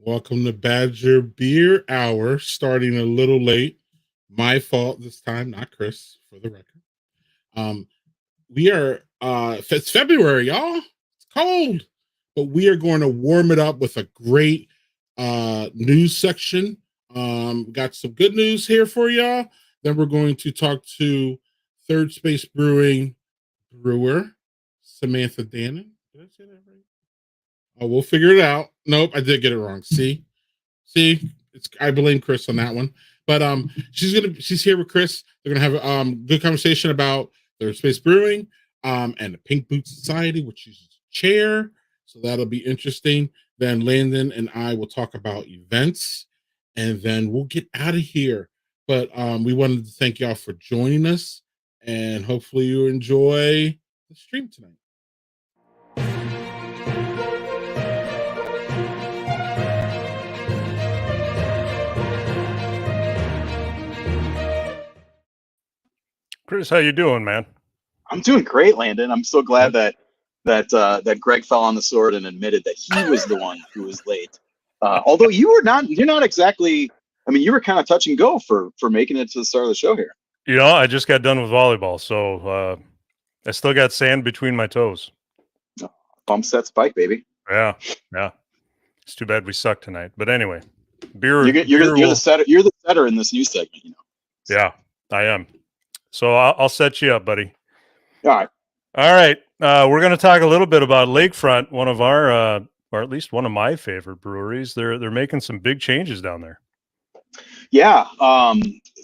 Welcome to Badger Beer Hour, starting a little late. My fault this time, not Chris, for the record. We are it's February, y'all. It's cold, but we are going to warm it up with a great news section. Got some good news here for y'all. Then we're going to talk to Third Space Brewing brewer Samantha Danen. Did I say that right? Oh, we'll figure it out. Nope, I did get it wrong. See, I blame Chris on that one. But she's here with Chris. They're gonna have a good conversation about Third Space Brewing and the Pink Boot Society, which is chair. So that'll be interesting. Then Landon and I will talk about events, and then we'll get out of here. But we wanted to thank y'all for joining us, and hopefully you enjoy the stream tonight. Chris, how you doing, man? I'm doing great, Landon. I'm so glad that Greg fell on the sword and admitted that he was the one who was late. Although you're not exactly. I mean, you were kind of touch and go for making it to the start of the show here. You know, I just got done with volleyball, so I still got sand between my toes. Bump set spike, baby. Yeah. It's too bad we suck tonight, but anyway, beer. You're the setter. You're the setter in this new segment. You know. Yeah, I am. So I'll set you up, buddy. All right. We're going to talk a little bit about Lakefront, one of our, or at least one of my favorite breweries. They're making some big changes down there. Yeah,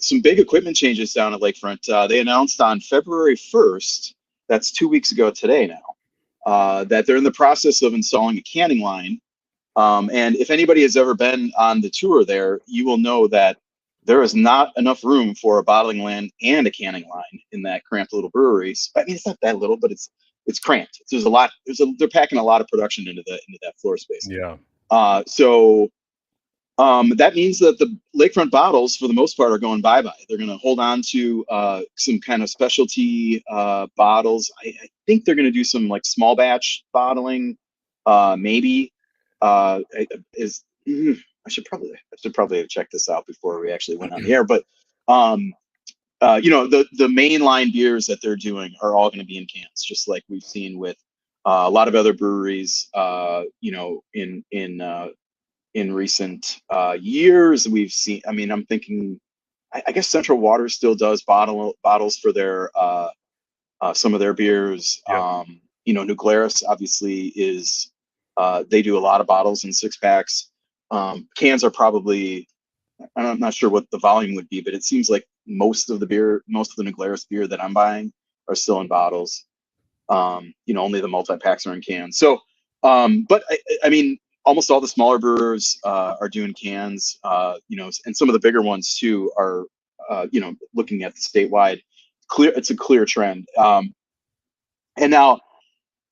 some big equipment changes down at Lakefront. They announced on February 1st, that's 2 weeks ago today now, that they're in the process of installing a canning line. And if anybody has ever been on the tour there, you will know that there is not enough room for a bottling line and a canning line in that cramped little brewery. I mean, it's not that little, but it's cramped. There's a lot. They're packing a lot of production into that floor space. Yeah. So that means that the Lakefront bottles, for the most part, are going bye-bye. They're going to hold on to some kind of specialty bottles. I think they're going to do some like small batch bottling, maybe. I should probably have checked this out before we actually went on the air. But you know, the mainline beers that they're doing are all going to be in cans, just like we've seen with a lot of other breweries. You know, in recent years, we've seen. I mean, I'm thinking. I guess Central Water still does bottles for their some of their beers. Yeah. You know, New Glarus obviously is. They do a lot of bottles and 6-packs. Cans are probably, I'm not sure what the volume would be, but it seems like most of the New Glarus beer that I'm buying are still in bottles. You know, only the multi-packs are in cans. So, but I mean, almost all the smaller brewers are doing cans, you know, and some of the bigger ones too are, you know, looking at the statewide, it's a clear trend. And now,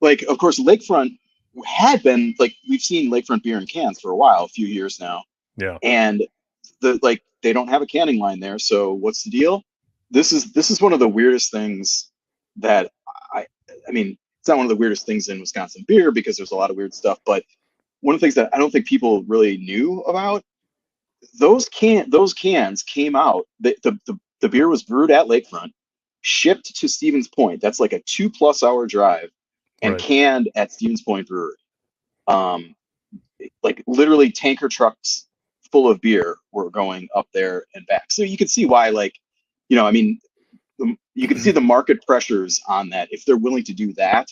like, of course, Lakefront had been like, we've seen Lakefront beer in cans for a few years now. Yeah. And they don't have a canning line there. So what's the deal? This is one of the weirdest things that I mean, it's not one of the weirdest things in Wisconsin beer because there's a lot of weird stuff, but one of the things that I don't think people really knew about, those cans came out, the beer was brewed at Lakefront, shipped to Stevens Point. That's like a 2+ hour drive, and Right. canned at Stevens Point Brewery. Like literally tanker trucks full of beer were going up there and back. So you can see why, like, you know, I mean, you can see the market pressures on that. If they're willing to do that,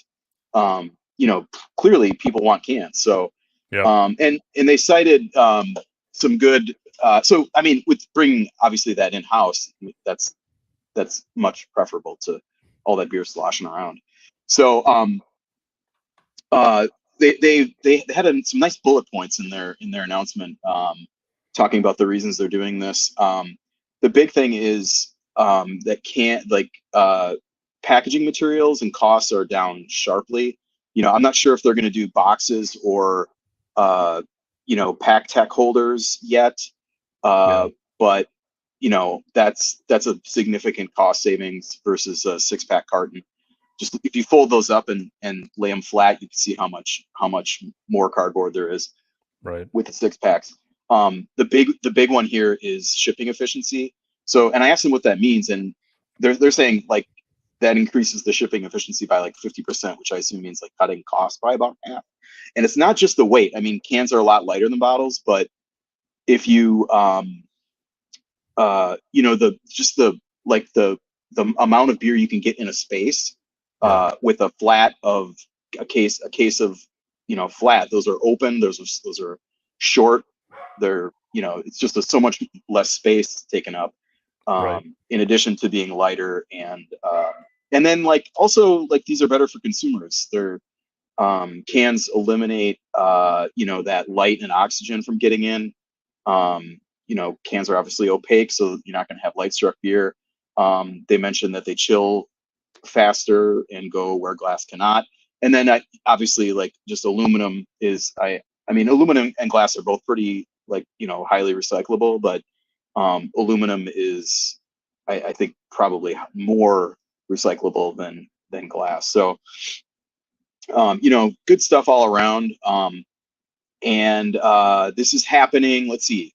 you know, clearly people want cans. So, Yeah. and they cited some good. So, I mean, with bringing obviously that in house, that's much preferable to all that beer sloshing around. So, they had some nice bullet points in their announcement, talking about the reasons they're doing this. The big thing is that packaging materials and costs are down sharply. I'm not sure if they're going to do boxes or pack tech holders yet, but that's a significant cost savings versus a 6-pack carton. Just if you fold those up and lay them flat, you can see how much more cardboard there is with the 6-packs. The big one here is shipping efficiency. So, and I asked them what that means, and they're saying like that increases the shipping efficiency by like 50%, which I assume means like cutting costs by about half. And it's not just the weight. I mean, cans are a lot lighter than bottles, but if you the amount of beer you can get in a space with a flat of a case of flat, those are open, those are short, they're it's just so much less space taken up, in addition to being lighter, and then like also like these are better for consumers. They're cans eliminate that light and oxygen from getting in. Cans are obviously opaque, so you're not going to have light struck beer. They mentioned that they chill faster and go where glass cannot. And then obviously like just aluminum is, I mean, aluminum and glass are both pretty like, highly recyclable, but aluminum is, I think probably more recyclable than glass. So, good stuff all around. And this is happening, let's see,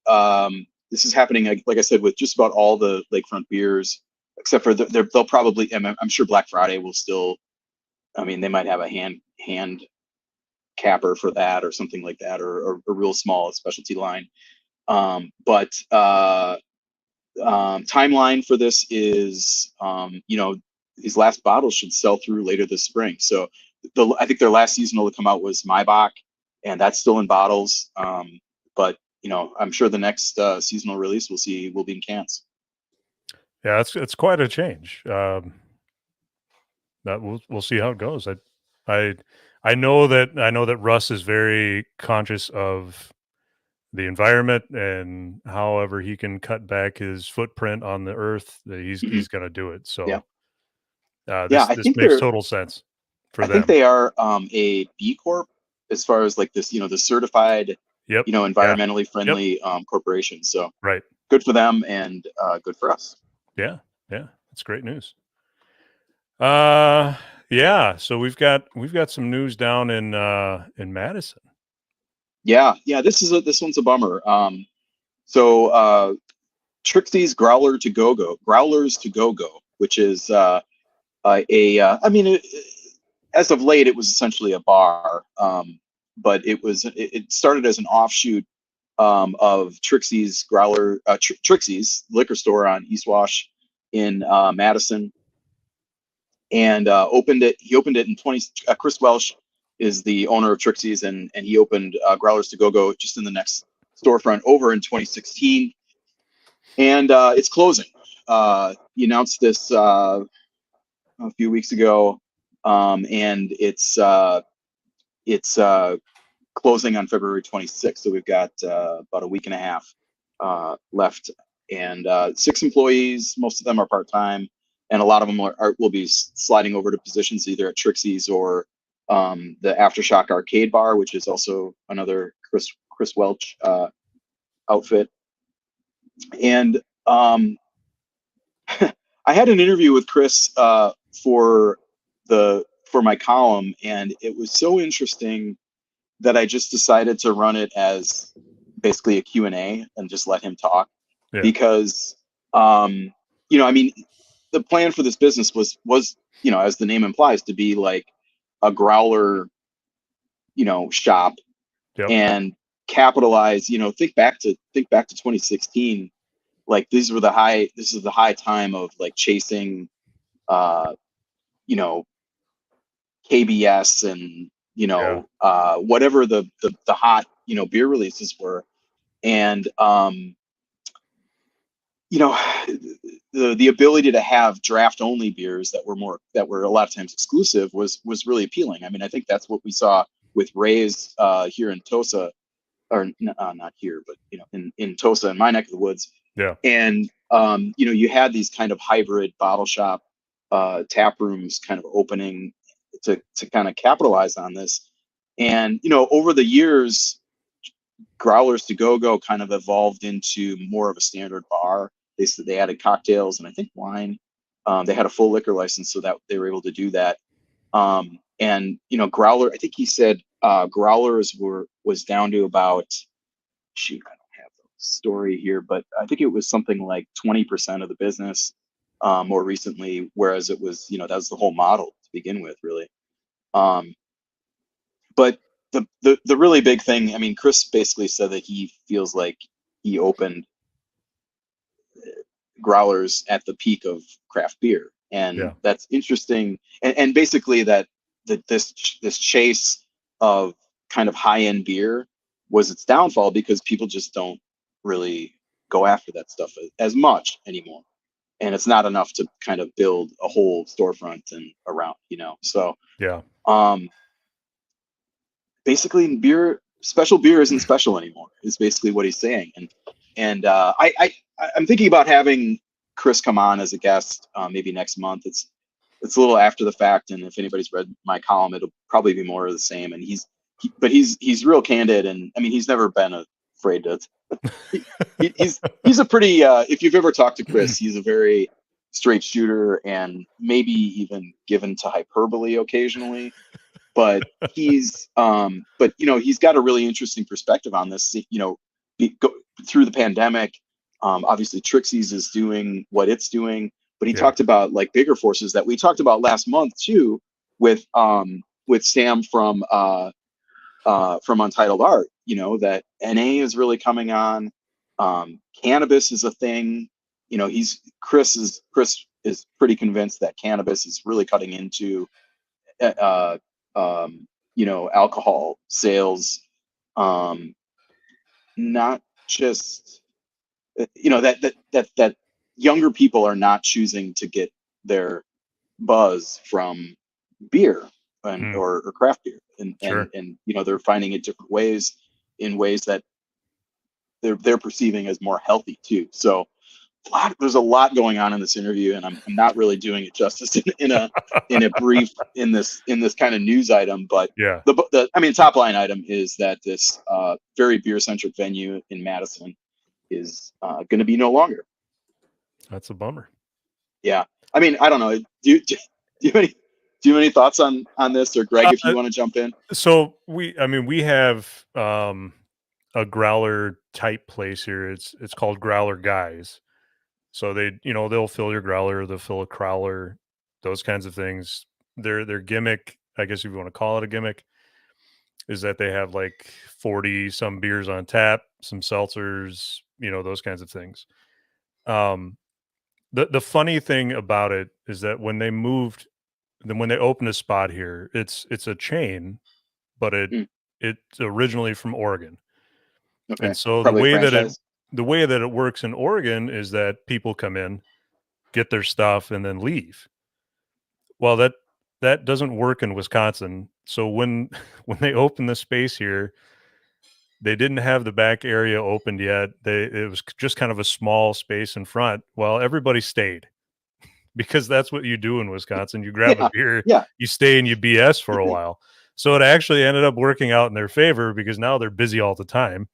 this is happening, like I said, with just about all the Lakefront beers, except for they'll probably, I'm sure Black Friday will still, I mean, they might have a hand capper for that or something like that, or a real small specialty line. But timeline for this is, these last bottles should sell through later this spring. So I think their last seasonal to come out was Maibach, and that's still in bottles. But I'm sure the next seasonal release will be in cans. Yeah, it's quite a change. That we'll see how it goes. I know that Russ is very conscious of the environment, and however he can cut back his footprint on the earth, that he's going to do it. So this makes total sense for them. I think they are a B Corp as far as like this, the certified, environmentally friendly corporation. So good for them and good for us. Yeah, that's great news. So we've got some news down in Madison. Yeah, this one's a bummer. So Trixie's Growlers to Go, which is as of late it was essentially a bar, but it started as an offshoot of Trixie's Trixie's liquor store on East Wash in Madison, and he opened it in Chris Welsh is the owner of Trixie's, and he opened Growlers to Go just in the next storefront over in 2016, and it's closing. He announced this a few weeks ago, and it's closing on February 26th. So we've got about a week and a half left, and 6 employees. Most of them are part-time, and a lot of them will be sliding over to positions either at Trixie's or the Aftershock Arcade Bar, which is also another Chris Welch outfit. And I had an interview with Chris for my column, and it was so interesting that I just decided to run it as basically a Q&A and just let him talk, because the plan for this business was as the name implies, to be like a growler shop, and capitalize, think back to 2016, like this is the high time of like chasing KBS and whatever the hot beer releases were, and the ability to have draft only beers that were a lot of times exclusive was really appealing. I mean, I think that's what we saw with Ray's here in Tosa, or not here, but in Tosa, in my neck of the woods. And you had these kind of hybrid bottle shop tap rooms kind of opening to kind of capitalize on this. And over the years, Growlers to Go kind of evolved into more of a standard bar. They added cocktails and I think wine. They had a full liquor license, so that they were able to do that. And Growler, I think he said Growlers was down to about, shoot, I don't have the story here, but I think it was something like 20% of the business more recently, whereas it was, that was the whole model to begin with, really. But the really big thing, I mean, Chris basically said that he feels like he opened Growlers at the peak of craft beer, and that's interesting. And basically that this chase of kind of high end beer was its downfall, because people just don't really go after that stuff as much anymore, and it's not enough to kind of build a whole storefront and around, so basically special beer isn't special anymore, is basically what he's saying. And I'm thinking about having Chris come on as a guest maybe next month. It's a little after the fact, and if anybody's read my column, it'll probably be more of the same. And he's real candid, and I mean, he's never been afraid to he's a pretty if you've ever talked to Chris, he's a very straight shooter and maybe even given to hyperbole occasionally. But he's got a really interesting perspective on this. Through the pandemic, obviously Trixie's is doing what it's doing, but he talked about like bigger forces that we talked about last month too, with Sam from Untitled Art. That NA is really coming on. Cannabis is a thing. Chris is pretty convinced that cannabis is really cutting into alcohol sales, not just that younger people are not choosing to get their buzz from beer or craft beer, and they're finding it different ways, in ways that they're perceiving as more healthy too. So there's a lot going on in this interview, and I'm not really doing it justice in a brief in this kind of news item. But the top line item is that this very beer centric venue in Madison is going to be no longer. That's a bummer. Yeah, I mean, I don't know. Do you have any thoughts on this, or Greg, if you want to jump in? So we have a growler type place here. It's called Growler Guys. So they'll fill your growler, they'll fill a crowler, those kinds of things. Their gimmick, I guess if you want to call it a gimmick, is that they have like 40 some beers on tap, some seltzers, those kinds of things. The funny thing about it is that when they opened a spot here, it's a chain, but it's originally from Oregon. Okay. And so the way that it works in Oregon is that people come in, get their stuff, and then leave. Well, that doesn't work in Wisconsin. So when they opened the space here, they didn't have the back area opened yet. It was just kind of a small space in front. Well, everybody stayed, because that's what you do in Wisconsin. You grab a beer, you stay and you BS for a while. So it actually ended up working out in their favor, because now they're busy all the time.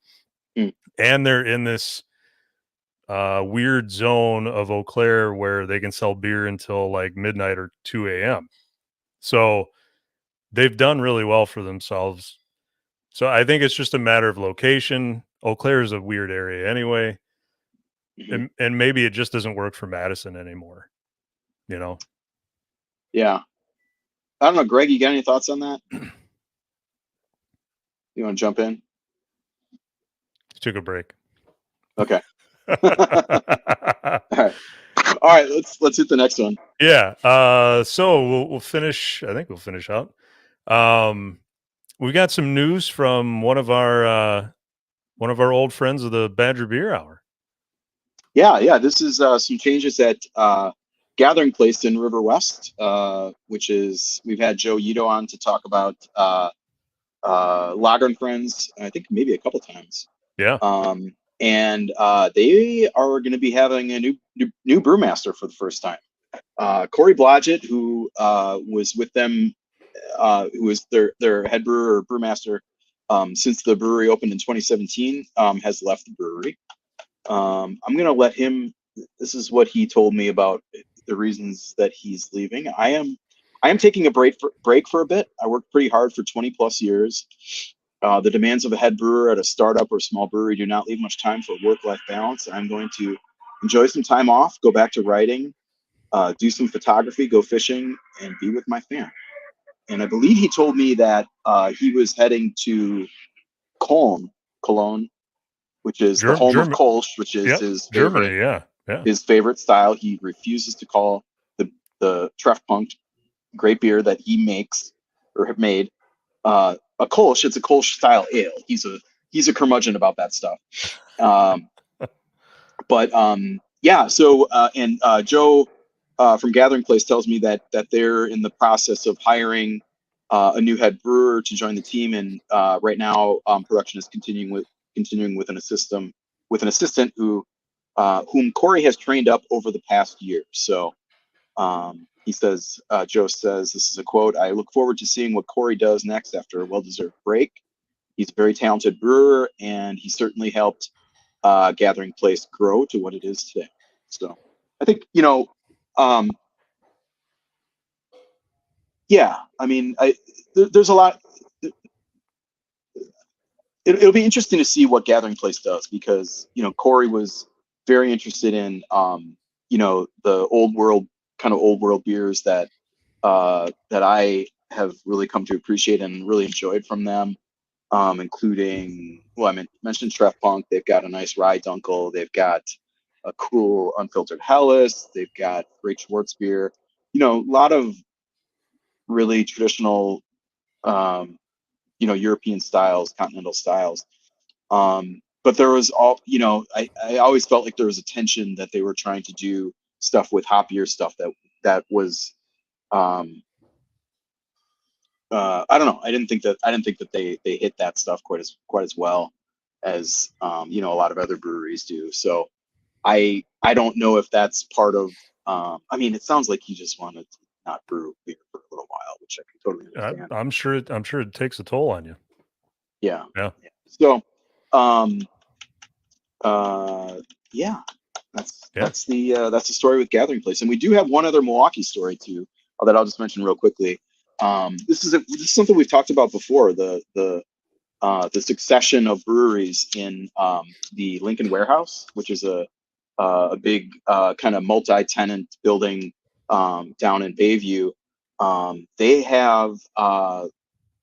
And they're in this weird zone of Eau Claire where they can sell beer until like midnight or 2 a.m. So they've done really well for themselves. So I think it's just a matter of location. Eau Claire is a weird area anyway. And maybe it just doesn't work for Madison anymore. Yeah. I don't know. Greg, you got any thoughts on that? You want to jump in? Took a break. Okay. All right. Let's hit the next one. Yeah. So we'll finish. I think we'll finish out. We got some news from one of our old friends of the Badger Beer Hour. Yeah. This is some changes at Gathering Place in River West, which is, we've had Joe Ito on to talk about Lager and Friends, I think maybe a couple times. Yeah. And they are going to be having a new brewmaster for the first time. Corey Blodgett, who was with them, who was their head brewer or brewmaster since the brewery opened in 2017, has left the brewery. I'm going to let him. This is what he told me about the reasons that he's leaving. I am taking a break for a bit. I worked pretty hard for 20 plus years. The demands of a head brewer at a startup or small brewery do not leave much time for work-life balance. I'm going to enjoy some time off, go back to writing, do some photography, go fishing, and be with my family. And I believe he told me that he was heading to Cologne, which is the home of Kolsch, which is his favorite, Germany, his favorite style. He refuses to call the Treffpunkt great beer that he makes or have made a Kolsch. It's a Kolsch style ale. He's a curmudgeon about that stuff. Yeah. So and Joe from Gathering Place tells me that they're in the process of hiring a new head brewer to join the team, and right now production is continuing with an assistant who whom Corey has trained up over the past year. So he says, Joe says, this is a quote: "I look forward to seeing what Corey does next after a well-deserved break. He's a very talented brewer, and he certainly helped Gathering Place grow to what it is today." So I think, yeah, I mean, there's a lot. It'll be interesting to see what Gathering Place does, because Corey was very interested in the old world beers that I have really come to appreciate and really enjoyed from them, including, well, I mentioned Treffpunkt. They've got a nice rye dunkel. They've got a cool unfiltered Helles. They've got great Schwarzbier. A lot of really traditional European styles, continental styles. But there was I always felt like there was a tension that they were trying to do stuff with hoppier stuff that was I don't know. I didn't think that they hit that stuff quite as well as a lot of other breweries do. So I don't know if that's part of I mean, it sounds like he just wanted to not brew beer for a little while, which I can totally understand. I'm sure it takes a toll on you. Yeah. Yeah. So yeah, that's the story with Gathering Place. And we do have one other Milwaukee story too that I'll just mention real quickly. This is something we've talked about before, the succession of breweries in the Lincoln Warehouse, which is a big kind of multi-tenant building down in Bayview. They have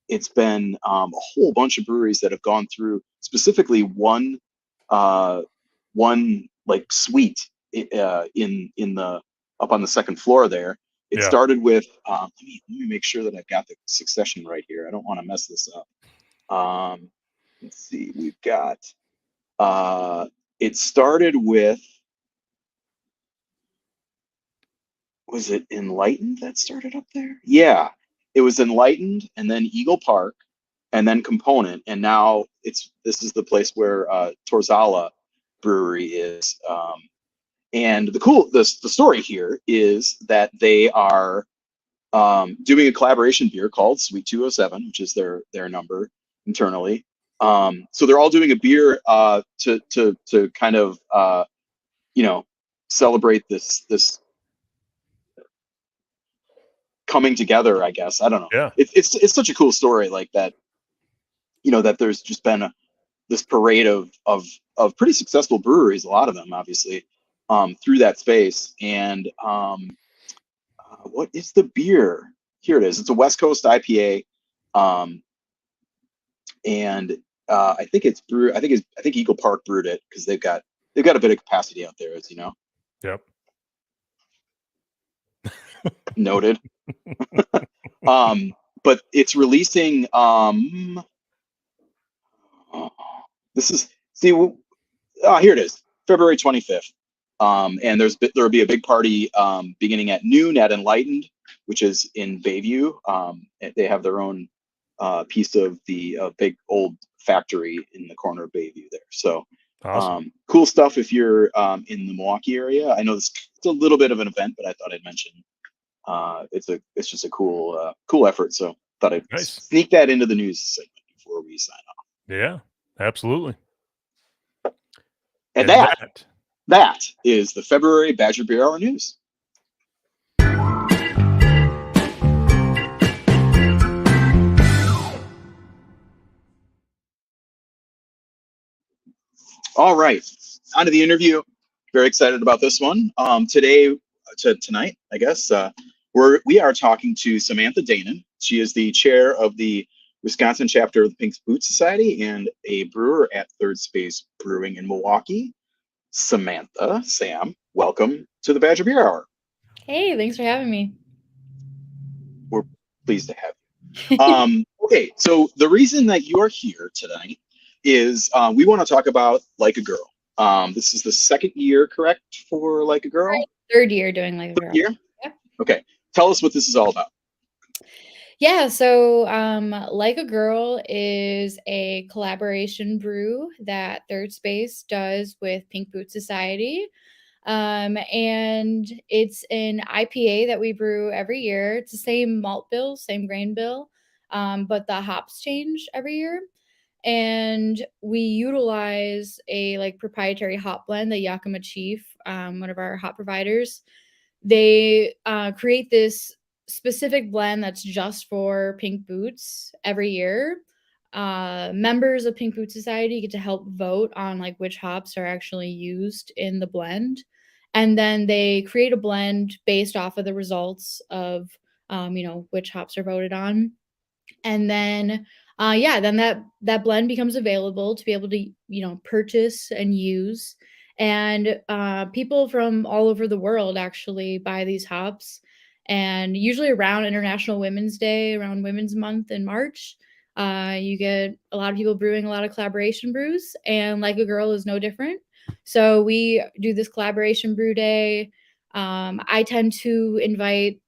it's been a whole bunch of breweries that have gone through, specifically one like suite in the up on the second floor there. It started with let me make sure that I've got the succession right here. I don't want to mess this up. Let's see, we've got it started with, was it Enlightened that started up there? Yeah, it was Enlightened, and then Eagle Park, and then Component, and now this is the place where Torzala Brewery is. And the story here is that they are doing a collaboration beer called Sweet 207, which is their number internally. So they're all doing a beer to kind of celebrate this coming together, I guess. I don't know. Yeah. It's such a cool story, like that. That there's just been this parade of pretty successful breweries, a lot of them obviously, through that space. And what is the beer? Here it is. It's a West Coast IPA, and I think it's brewed. I think Eagle Park brewed it, because they've got a bit of capacity out there, as you know. Yep. Noted. But it's releasing. This is here it is, February 25th. And there'll be a big party beginning at noon at Enlightened, which is in Bayview. They have their own piece of the big old factory in the corner of Bayview there. So Awesome. Cool stuff if you're in the Milwaukee area. I know it's a little bit of an event, but I thought I'd mention it's just a cool effort. So thought I'd Nice. sneak that into the news segment before we sign off. Yeah, absolutely. And that is the February Badger Beer Hour news. All right, on to the interview. Very excited about this one. Tonight, I guess, we are talking to Samantha Danen. She is the chair of the Wisconsin chapter of the Pink Boots Society and a brewer at Third Space Brewing in Milwaukee. Samantha, Sam, welcome to the Badger Beer Hour. Hey, thanks for having me. We're pleased to have you. Okay, so the reason that you are here tonight is we want to talk about Like a Girl. This is the second year, correct, for Like a Girl? Right. Third year doing Like a Girl. Third year? Yeah. Okay, tell us what this is all about. Yeah, so Like a Girl is a collaboration brew that Third Space does with Pink Boots Society. And it's an IPA that we brew every year. It's the same malt bill, same grain bill, but the hops change every year. And we utilize a proprietary hop blend that Yakima Chief, one of our hop providers, they create this specific blend that's just for Pink Boots every year. Members of Pink Boots Society get to help vote on which hops are actually used in the blend. And then they create a blend based off of the results of, which hops are voted on. And then then that blend becomes available to be able to purchase and use. And people from all over the world actually buy these hops. And usually around International Women's Day, around Women's Month in March, you get a lot of people brewing a lot of collaboration brews, and Like a Girl is no different. So we do this collaboration brew day. I tend to invite,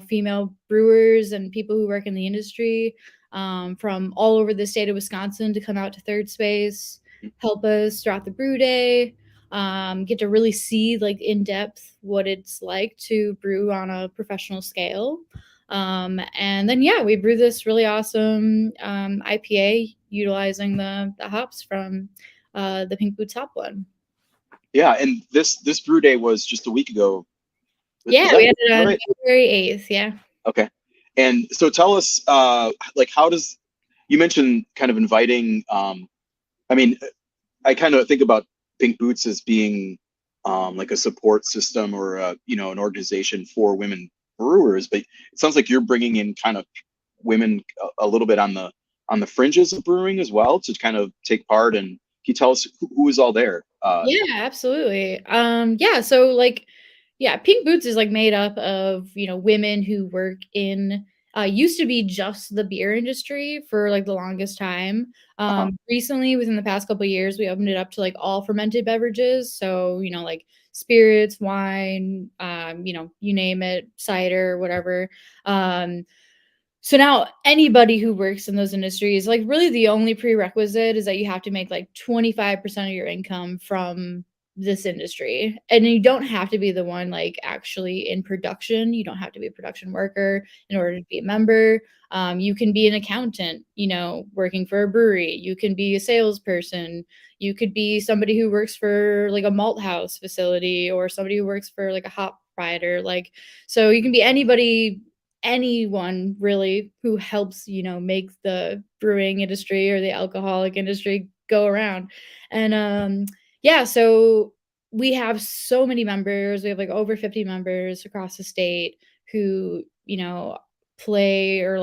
female brewers and people who work in the industry from all over the state of Wisconsin to come out to Third Space, help us throughout the brew day, get to really see in depth what it's like to brew on a professional scale. And then, we brew this really awesome IPA utilizing the hops from the Pink Boots hop blend. Yeah, and this brew day was just a week ago. Yeah, we had it on February 8th. Yeah. Okay. And so tell us, how does, you mentioned kind of inviting, I kind of think about Pink Boots as being like a support system or, an organization for women brewers, but it sounds like you're bringing in kind of women a little bit on the fringes of brewing as well to kind of take part. And can you tell us who is all there? Yeah, absolutely. So Pink Boots is made up of, women who work in used to be just the beer industry for the longest time. Recently, within the past couple of years, we opened it up to all fermented beverages. So, spirits, wine, you name it, cider, whatever. So now anybody who works in those industries, really the only prerequisite is that you have to make 25% of your income from this industry. And you don't have to be the one actually in production. You don't have to be a production worker in order to be a member. You can be an accountant, working for a brewery. You can be a salesperson. You could be somebody who works for a malt house facility, or somebody who works for a hop provider. So you can be anyone really who helps make the brewing industry or the alcoholic industry go around. And so we have so many members. We have over 50 members across the state who play or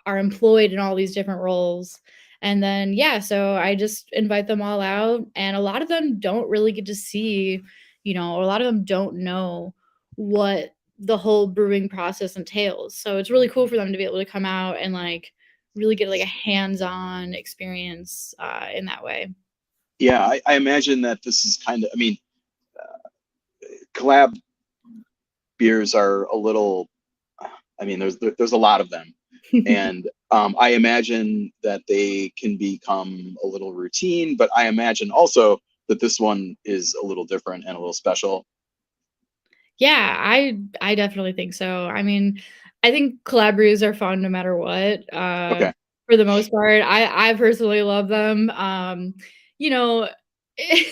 are employed in all these different roles. And then so I just invite them all out, and a lot of them don't really get to see, a lot of them don't know what the whole brewing process entails. So it's really cool for them to be able to come out and really get a hands-on experience in that way. Yeah, I imagine that this is kind of, collab beers are a little, there's a lot of them. And I imagine that they can become a little routine, but I imagine also that this one is a little different and a little special? Yeah, I definitely think so. I mean, I think collab brews are fun no matter what. Okay. For the most part, I personally love them. You know,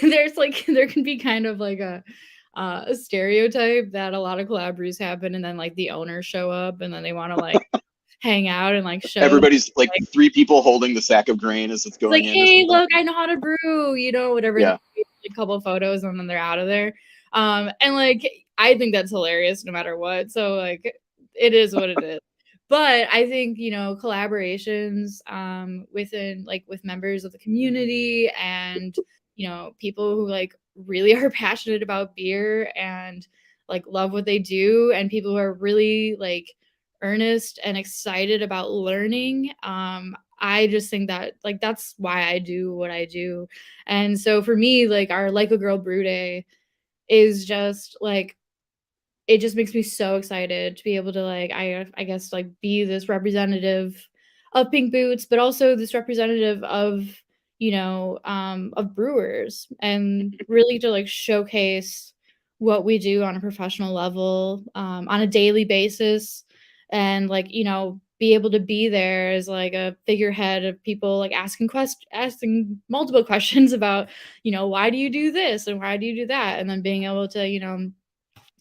there's like there can be kind of like a stereotype that a lot of collab brews happen, and then like the owners show up, and then they want to like hang out and like show Everybody's like like 3 people holding the sack of grain as it's it's like, going in or hey, something. look, I know how to brew, you know, whatever. And Yeah. then they take a couple of photos and then they're out of there. And like I think that's hilarious no matter what. So like it is what it is. But I think, you know, collaborations within like with members of the community and, you know, people who like really are passionate about beer and like love what they do, and people who are really like earnest and excited about learning. I just think that like that's why I do what I do. And so for me, like our Like a Girl Brew Day is just like it just makes me so excited to be able to like I guess like be this representative of Pink Boots, but also this representative of, you know, of brewers, and really to like showcase what we do on a professional level, on a daily basis, and like, you know, be able to be there as like a figurehead of people like asking multiple questions about, you know, why do you do this and why do you do that, and then being able to, you know,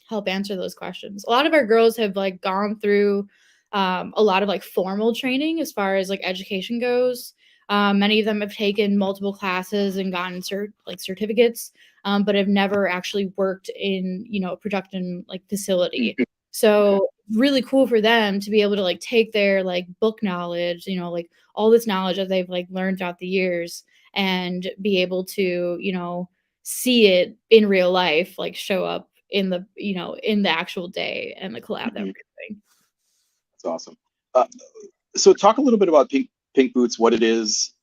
help answer those questions. A lot of our girls have like gone through a lot of like formal training as far as like education goes. Many of them have taken multiple classes and gotten certificates, but have never actually worked in, you know, a production like facility. So really cool for them to be able to like take their like book knowledge, you know, like all this knowledge that they've like learned throughout the years, and be able to, you know, see it in real life, like show up in the, you know, in the actual day and the collab that Mhm. we're doing. That's awesome. So talk a little bit about Pink Boots, what it is,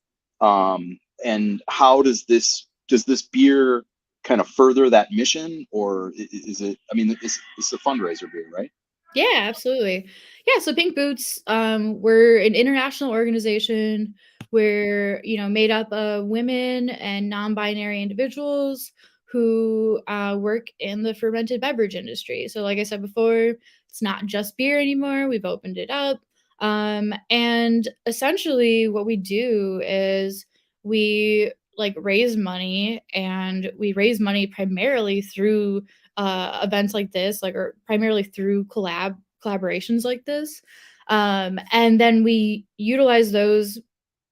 and how does this beer kind of further that mission, or is it? I mean, it's a fundraiser beer, right? Yeah, absolutely. Yeah, so Pink Boots, we're an international organization. We're, you know, made up of women and non-binary individuals who work in the fermented beverage industry. So, like I said before, it's not just beer anymore. We've opened it up. And essentially, what we do is we like raise money, and we raise money primarily through events like this, like, or primarily through collaborations like this. And then we utilize those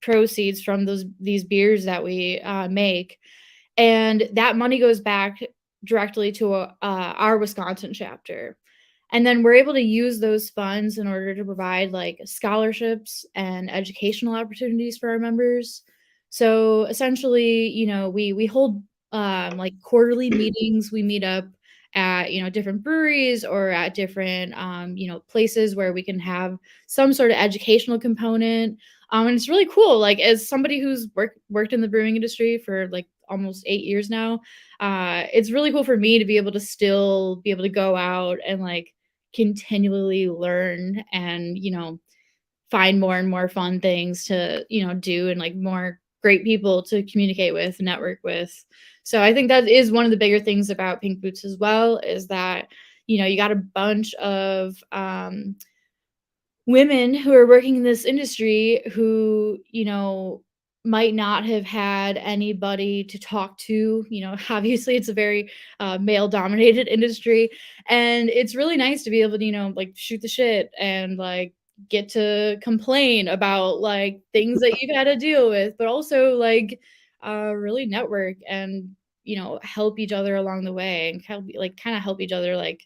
proceeds from these beers that we make, and that money goes back directly to our Wisconsin chapter. And then we're able to use those funds in order to provide like scholarships and educational opportunities for our members. So essentially, you know, we hold like quarterly meetings. We meet up at, you know, different breweries or at different you know, places where we can have some sort of educational component. And it's really cool. Like as somebody who's worked in the brewing industry for like almost 8 years now, it's really cool for me to be able to still be able to go out and like continually learn and, you know, find more and more fun things to, you know, do, and like more great people to communicate with, network with. So I think that is one of the bigger things about Pink Boots as well, is that, you know, you got a bunch of women who are working in this industry who, you know, might not have had anybody to talk to. You know, obviously it's a very male dominated industry, and it's really nice to be able to, you know, like shoot the shit and like get to complain about like things that you've had to deal with, but also like really network and, you know, help each other along the way, and kind of help each other, like,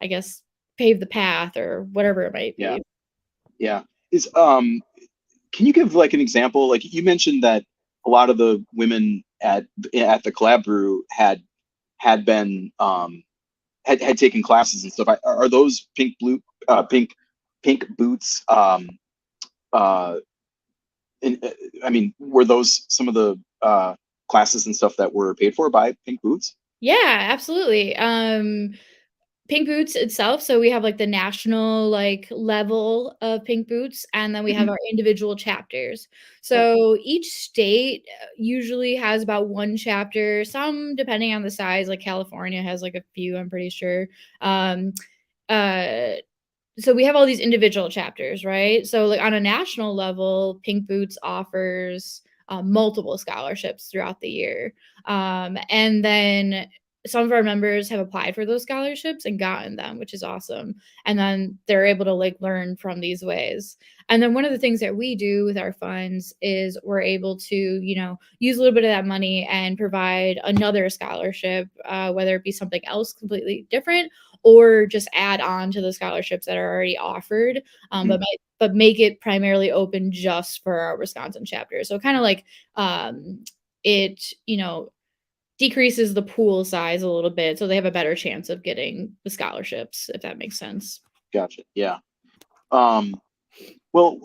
I guess, pave the path or whatever it might Yeah, be. yeah. Is Can you give like an example? Like you mentioned that a lot of the women at the collab brew had been had taken classes and stuff. Are those Pink Boots? Uh, I mean, were those some of the classes and stuff that were paid for by Pink Boots? Yeah, absolutely. Pink Boots itself, so we have, like, the national, like, level of Pink Boots, and then we have Mhm. our individual chapters. Okay. So each state usually has about 1 chapter, some depending on the size, like, California has, like, a few, I'm pretty sure. Um, uh so we have all these individual chapters, right? So like on a national level, Pink Boots offers multiple scholarships throughout the year. And then some of our members have applied for those scholarships and gotten them, which is awesome. And then they're able to like learn from these ways. And then one of the things that we do with our funds is we're able to, use a little bit of that money and provide another scholarship, whether it be something else completely different or just add on to the scholarships that are already offered, Mhm. but make it primarily open just for our Wisconsin chapter. So kind of like it, decreases the pool size a little bit, so they have a better chance of getting the scholarships, if that makes sense. Gotcha. Yeah. Um, well,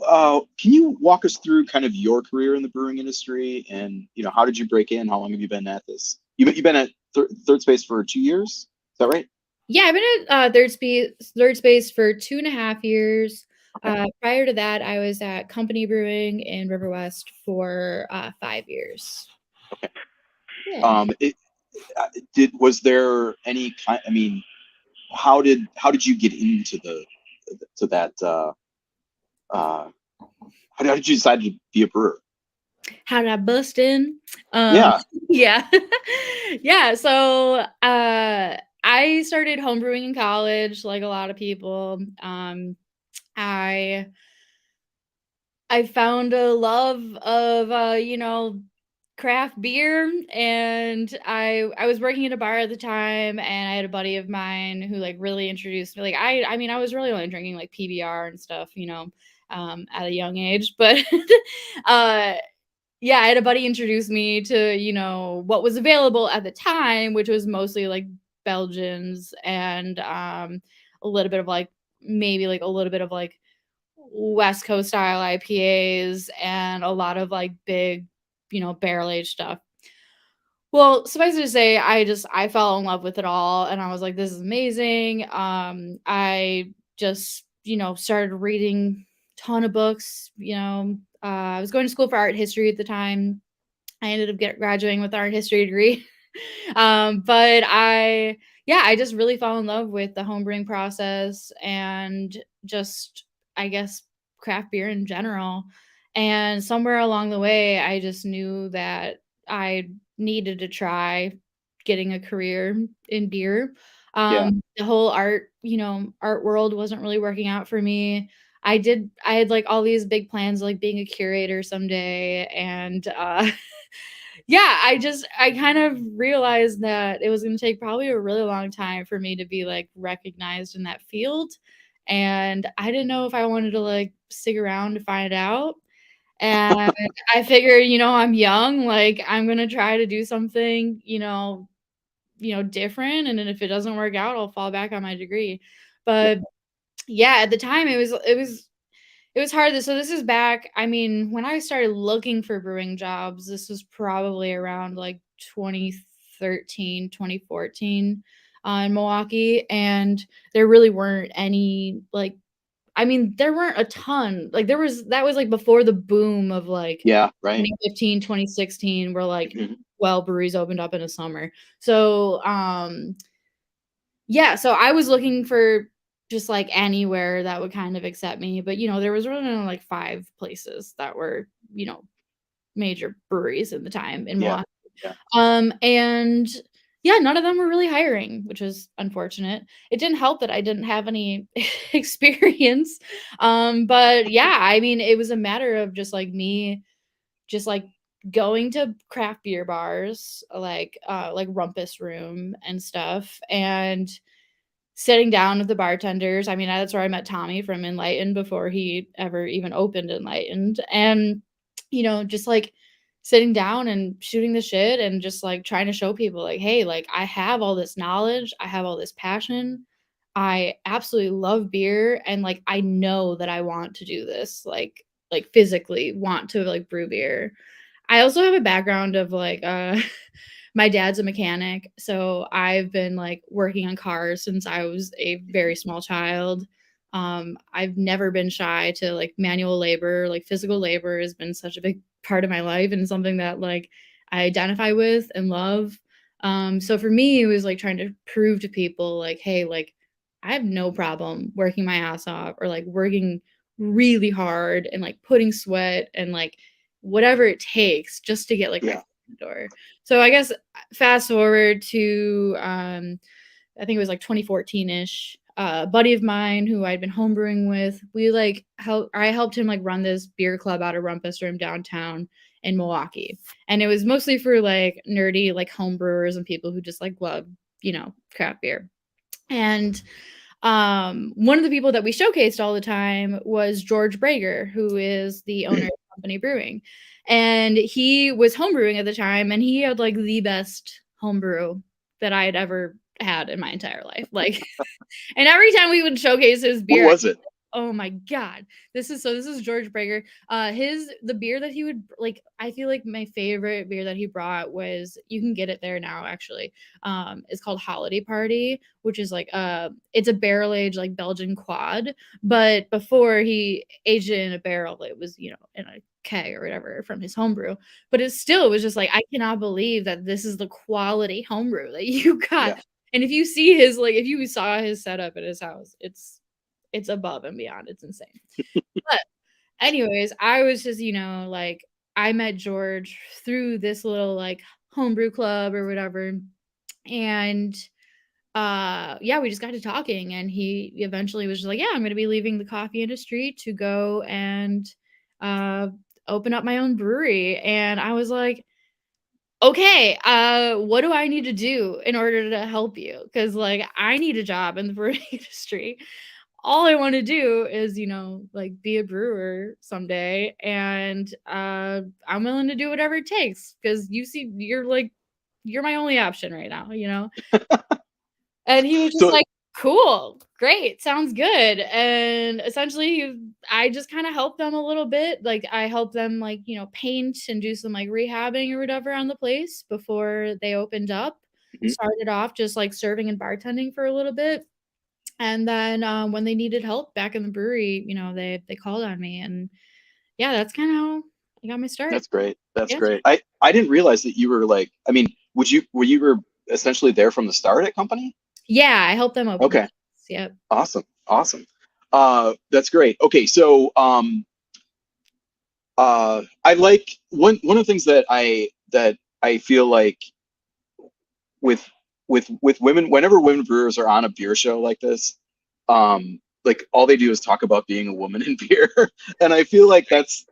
can you walk us through kind of your career in the brewing industry, and how did you break in? How long have you been at this? You've been at Third Space for 2 years. Is that right? Yeah, I've been at Third Space for 2.5 years. Okay. Prior to that, I was at Company Brewing in River West for 5 years. Okay. Yeah. It, was there any kind? I mean, how did you get into to that? How did you decide to be a brewer? How did I bust in? Um, Yeah. yeah. Yeah, so, I started homebrewing in college like a lot of people. I I found a love of, craft beer, and I was working at a bar at the time, and I had a buddy of mine who, like, really introduced me like, I mean, I was really only drinking, like, PBR and stuff, at a young age, but, uh yeah, I had a buddy introduce me to, what was available at the time, which was mostly like Belgians and a little bit of like maybe like a little bit of like West Coast style IPAs and a lot of like big, barrel aged stuff. Well, suffice it to say, I fell in love with it all and I was like, this is amazing. I just, started reading ton of books, I was going to school for art history at the time. I ended up graduating with art history degree. But I just really fell in love with the homebrewing process and just, I guess, craft beer in general. And somewhere along the way, I just knew that I needed to try getting a career in beer. Yeah. The whole art world wasn't really working out for me. I had like all these big plans, like being a curator someday. And yeah, I kind of realized that it was going to take probably a really long time for me to be like recognized in that field. And I didn't know if I wanted to like stick around to find out. And I figured, I'm young, like I'm going to try to do something, different. And then if it doesn't work out, I'll fall back on my degree. Yeah. But yeah, at the time it was hard. So this is back, I mean, when I started looking for brewing jobs, this was probably around like 2013, 2014, in Milwaukee, and there really weren't any like I mean, there weren't a ton. Like that was like before the boom of like Yeah. Right. 2015, 2016, where like Mhm. breweries opened up in the summer. So, yeah, so I was looking for just, like, anywhere that would kind of accept me, but, there was really only, like, 5 places that were, major breweries at the time in Yeah. Milwaukee. Yeah. And yeah, none of them were really hiring, which was unfortunate. It didn't help that I didn't have any experience, but yeah, I mean, it was a matter of just, like, me just, like, going to craft beer bars, like Rumpus Room and stuff, and sitting down with the bartenders. I mean, that's where I met Tommy from Enlightened before he ever even opened Enlightened. And, just like sitting down and shooting the shit and just like trying to show people, like, hey, like I have all this knowledge, I have all this passion. I absolutely love beer. And like I know that I want to do this, like physically want to like brew beer. I also have a background of like my dad's a mechanic, so I've been like working on cars since I was a very small child. I've never been shy to like manual labor, like physical labor has been such a big part of my life and something that like I identify with and love. So for me, it was like trying to prove to people like, hey, like I have no problem working my ass off or like working really hard and like putting sweat and like whatever it takes just to get like my Yeah. foot in the door. So I guess fast forward to I think it was like 2014-ish. A buddy of mine who I'd been homebrewing with, I helped him like run this beer club out of Rumpus Room downtown in Milwaukee. And it was mostly for like nerdy like homebrewers and people who just like love, craft beer. And one of the people that we showcased all the time was George Brager, who is the owner of Company Brewing. And he was homebrewing at the time, and he had like the best homebrew that I had ever had in my entire life. Like, and every time we would showcase his What beer, was it? oh my God. This is George Brager. The beer that he would like, I feel like my favorite beer that he brought was, you can get it there now actually. It's called Holiday Party, which is like it's a barrel aged like Belgian quad, but before he aged it in a barrel, it was, in a keg or whatever from his homebrew. But it was just like, I cannot believe that this is the quality homebrew that you got. Yeah. And if you see his if you saw his setup at his house, it's above and beyond. It's insane. But anyways, I was just, like I met George through this little like homebrew club or whatever. And yeah, we just got to talking and he eventually was just like, yeah, I'm going to be leaving the coffee industry to go and open up my own brewery. And I was like, okay, what do I need to do in order to help you? Because like I need a job in the brewing industry. All I want to do is, like be a brewer someday. And I'm willing to do whatever it takes because you're my only option right now, And he was just So like, cool, great, sounds good. And essentially, I just kind of helped them a little bit. Like I helped them like, paint and do some like rehabbing or whatever on the place before they opened up. Mhm. Started off just like serving and bartending for a little bit. And then when they needed help back in the brewery, they called on me, and yeah, that's kind of how I got my start. that's great. That's Yeah, great. I didn't realize that you were like, I mean, were you essentially there from the start at Company? yeah, I helped them open. Okay. Yep. Awesome. Awesome. That's great. Okay, so I like one of the things that I feel like with women, whenever women brewers are on a beer show like this, like all they do is talk about being a woman in beer, and I feel like that's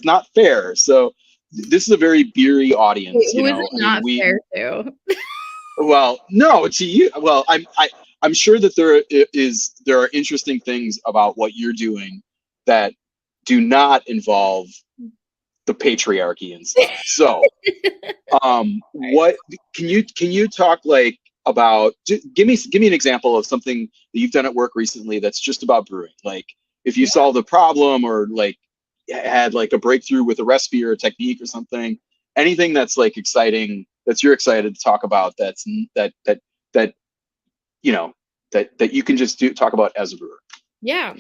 not fair. So this is a very beery audience, Wait, who is it not fair to? Well, no, to you. Well, I'm sure that there are interesting things about what you're doing that do not involve the patriarchy and stuff. So, what can you talk like about? Give me an example of something that you've done at work recently that's just about brewing. Like if you solved a problem or like had like a breakthrough with a recipe or a technique or something. Anything that's like exciting that you're excited to talk about that you can just talk about as a brewer. Yeah.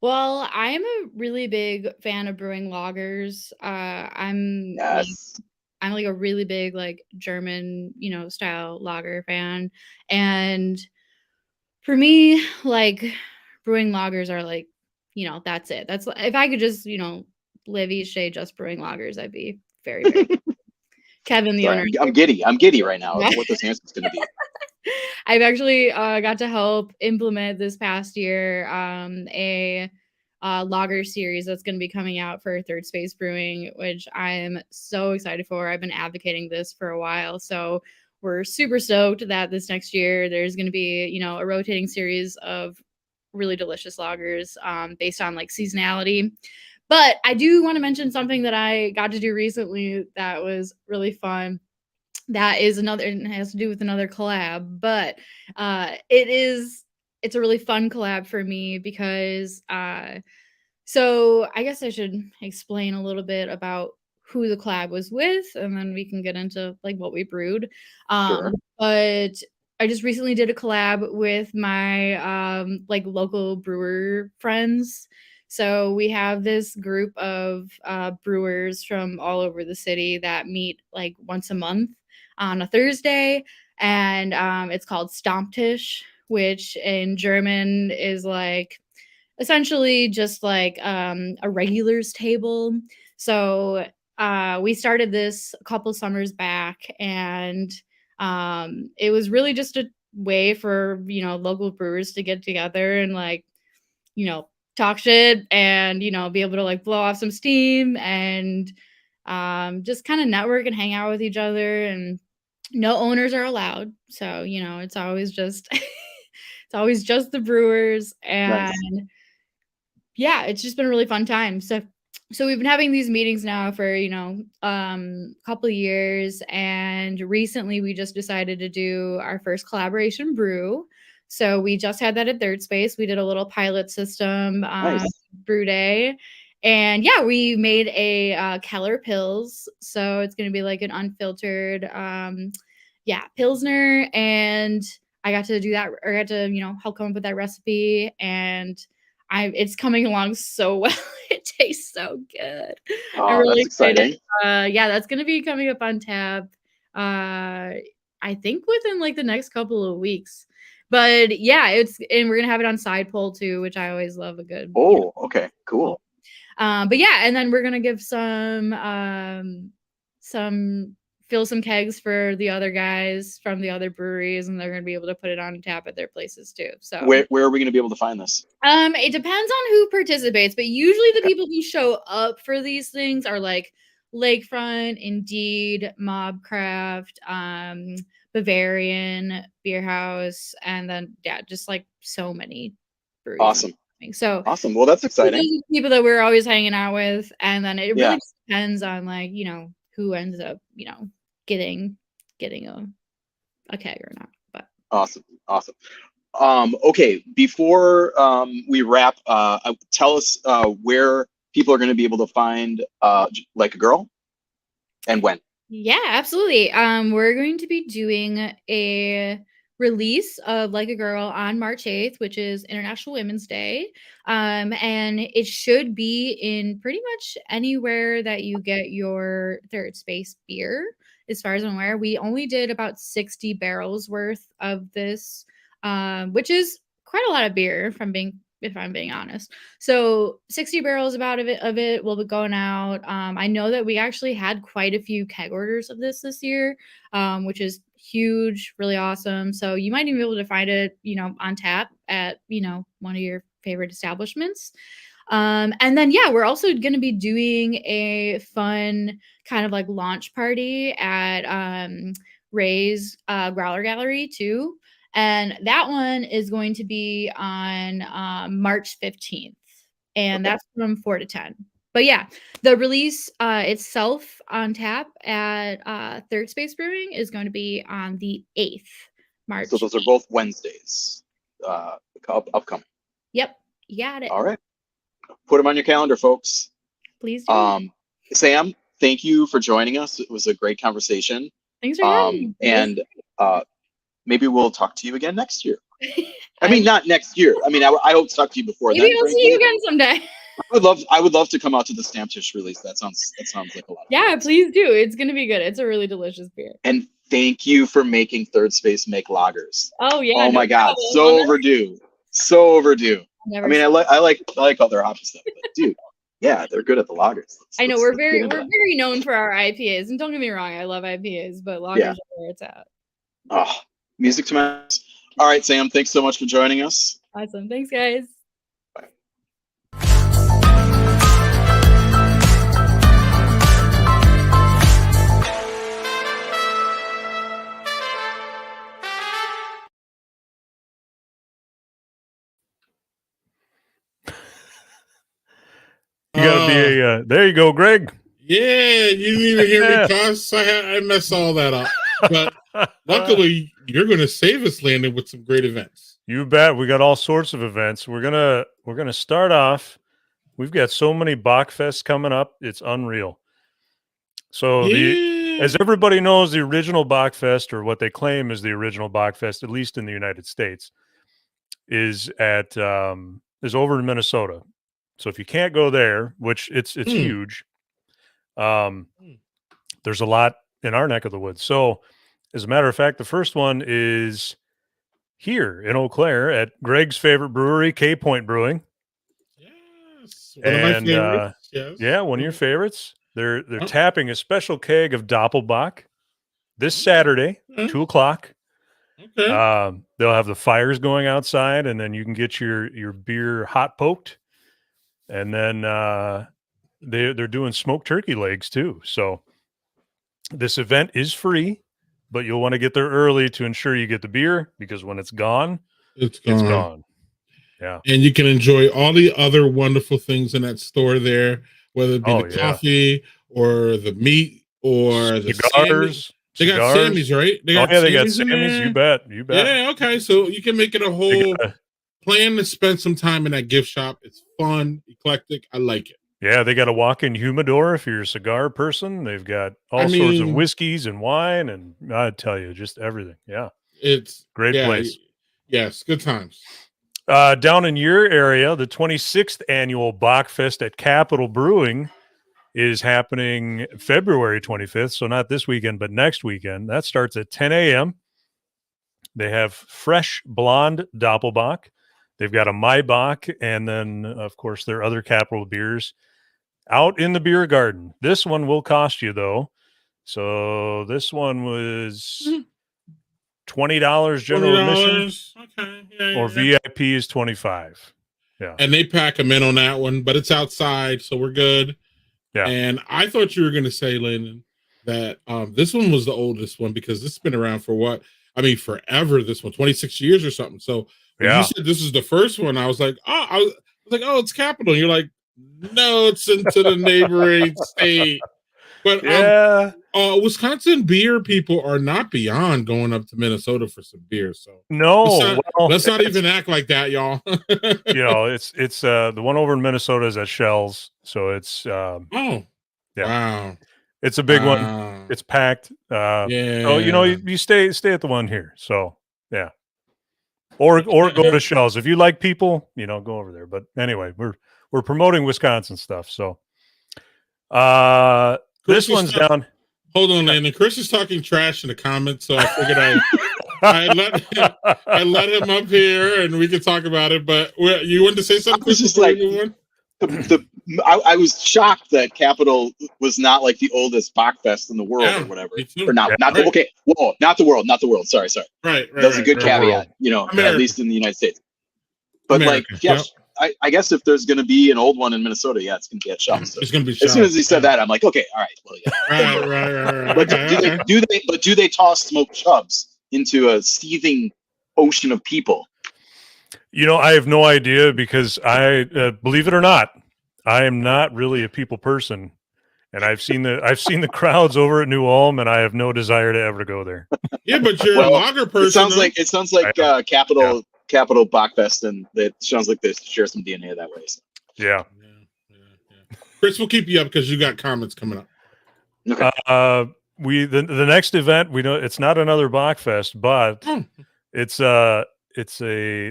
Well, I'm a really big fan of brewing lagers. Yes. I'm like a really big like German, style lager fan. And for me, like brewing lagers are like, that's it. That's if I could just, live each day just brewing lagers, I'd be very, very Kevin, the Sorry, owner. I'm giddy right now of what this answer is going to be. I've actually got to help implement this past year a lager series that's going to be coming out for Third Space Brewing, which I'm so excited for. I've been advocating this for a while, so we're super stoked that this next year there's going to be, a rotating series of really delicious lagers based on like seasonality. But I do want to mention something that I got to do recently that was really fun. That is another, and it has to do with another collab, but it's a really fun collab for me because so I guess I should explain a little bit about who the collab was with, and then we can get into like what we brewed. Sure. But I just recently did a collab with my like local brewer friends. So we have this group of brewers from all over the city that meet like once a month on a Thursday, and it's called Stammtisch, which in German is like essentially just like a regulars table. So we started this a couple summers back, and it was really just a way for local brewers to get together and like talk shit and be able to like blow off some steam and just kind of network and hang out with each other. And no owners are allowed, so it's always just it's always just the brewers. And Nice. yeah, it's just been a really fun time. So we've been having these meetings now for a couple of years, and recently we just decided to do our first collaboration brew. So we just had that at Third Space. We did a little pilot system Nice. brew day, and yeah, we made a Keller Pils. So it's going to be like an unfiltered Pilsner, and I got to do that, or I got to help come up with that recipe, and it's coming along so well. It tastes so good. I'm Oh, really that's excited. exciting. Yeah, that's gonna be coming up on tap. I think within like the next couple of weeks. But yeah, and we're gonna have it on side pull too, which I always love a good. Oh, okay, cool. But yeah, and then we're gonna give fill some kegs for the other guys from the other breweries, and they're gonna be able to put it on tap at their places too. So Where are we going to be able to find this? it depends on who participates, but usually the people who show up for these things are like Lakefront, Indeed, Mobcraft, Bavarian, Beer House, and then just like so many breweries. Awesome. So Awesome. Well, that's exciting. people that we're always hanging out with, and then it Yeah. really just depends on like who ends up getting a keg or not. But Awesome. Okay, before we wrap, tell us where people are going to be able to find Like a Girl and when. yeah, absolutely. We're going to be doing a release of Like a Girl on March 8th, which is International Women's Day. And it should be in pretty much anywhere that you get your Third Space beer. As far as I'm aware, we only did about 60 barrels worth of this, which is quite a lot of beer, if I'm being honest. So 60 barrels of it will be going out. I know that we actually had quite a few keg orders of this year, which is huge, really awesome. So you might even be able to find it, on tap at, one of your favorite establishments. And then, yeah, we're also going to be doing a fun kind of like launch party at Ray's Growler Gallery too. And that one is going to be on March 15th. And that's from 4 to 10. But yeah, the release itself on tap at Third Space Brewing is going to be on the 8th March. So those are both Wednesdays upcoming. Yep, you got it. All right. Put them on your calendar, folks. Please do. Sam, thank you for joining us. It was a great conversation. Thanks for having me. And maybe we'll talk to you again next year. I mean, not next year. I mean, I hope to talk to you before maybe then. I'll see you again someday. I would love to come out to the Stammtisch release. That sounds like a lot of fun. Please do. It's gonna be good. It's a really delicious beer. And thank you for making Third Space make lagers. Oh yeah. Oh my God, so overdue. So overdue. I mean, I like all their hoppy stuff, but dude, yeah, they're good at the lagers. I know we're very known for our IPAs, and don't get me wrong, I love IPAs, but lagers are where it's at. Oh, music to my ears. All right, Sam, thanks so much for joining us. Awesome. Thanks, guys. Bye. You gotta be a there you go, Greg. Yeah, you didn't even hear me cuss. I messed all that up. But luckily, you're going to save us, Landon, with some great events. You bet. We got all sorts of events. We're gonna start off. We've got so many Bachfests coming up. It's unreal. So Yeah. as everybody knows, the original Bachfest, or what they claim is the original Bachfest, at least in the United States, is over in Minnesota. So if you can't go there, which it's huge, there's a lot in our neck of the woods. So as a matter of fact, the first one is here in Eau Claire at Greg's favorite brewery, K Point Brewing. Yes. One of my favorites. Yes. Yeah, one of your favorites. They're Oh. tapping a special keg of Doppelbock this Saturday, 2:00. Okay. They'll have the fires going outside, and then you can get your beer hot poked. And then they're doing smoked turkey legs too. So this event is free, but you'll want to get there early to ensure you get the beer, because when it's gone, It's it's gone. gone. Yeah. And you can enjoy all the other wonderful things in that store there, whether it be the coffee or the meat or the cigars. They got Sammy's, right? They got Sammy's. You bet. Yeah, okay. So you can make it a whole plan to spend some time in that gift shop. It's fun, eclectic. I like it. Yeah, they got a walk-in humidor if you're a cigar person. They've got all sorts of whiskeys and wine, and I tell you, just everything. Yeah, it's great place. Yes, good times. Down in your area, the 26th annual Bachfest at Capitol Brewing is happening February 25th. So not this weekend, but next weekend. That starts at 10 a.m. They have fresh blonde Doppelbock. They've got a Maibach, and then, of course, their other Capitol beers out in the beer garden. This one will cost you, though. So this one was $20 general admission. Okay. Yeah, or VIP is $25. Yeah. And they pack them in on that one, but it's outside, so we're good. Yeah. And I thought you were going to say, Landon, that this one was the oldest one, because this has been around for forever. This one, 26 years or something. So when you said this is the first one, I was like, oh, it's Capitol. And you're like, no, it's into the neighboring state. But Wisconsin beer people are not beyond going up to Minnesota for some beer. So let's not even act like that, y'all. It's the one over in Minnesota is at Shell's, so it's wow, it's a big one. It's packed. So you stay at the one here. So yeah, or go to Shell's if you like people. Go over there. But anyway, we're promoting Wisconsin stuff. So this one's down. Hold on, Landon. Chris is talking trash in the comments, so I figured I let him up here and we could talk about it. But you wanted to say something? I was just like, I was shocked that Capitol was not like the oldest Bachfest in the world or whatever. Or not the world. Sorry. Right. That's a good caveat. At least in the United States. But I guess if there's going to be an old one in Minnesota, it's going to be at Shell's. So it's going to be as soon as he said that, I'm like, okay, all right. Well, yeah. Right. But do they toss smoked chubs into a seething ocean of people? I have no idea, because I believe it or not, I am not really a people person, and I've seen the crowds over at New Ulm, and I have no desire to ever go there. Yeah, but you're a lager person. It sounds like Capitol Bachfest, and it sounds like they share some DNA that way. So. Yeah. Chris, we'll keep you up because you got comments coming up. Okay. The next event, we know it's not another Bachfest, but it's a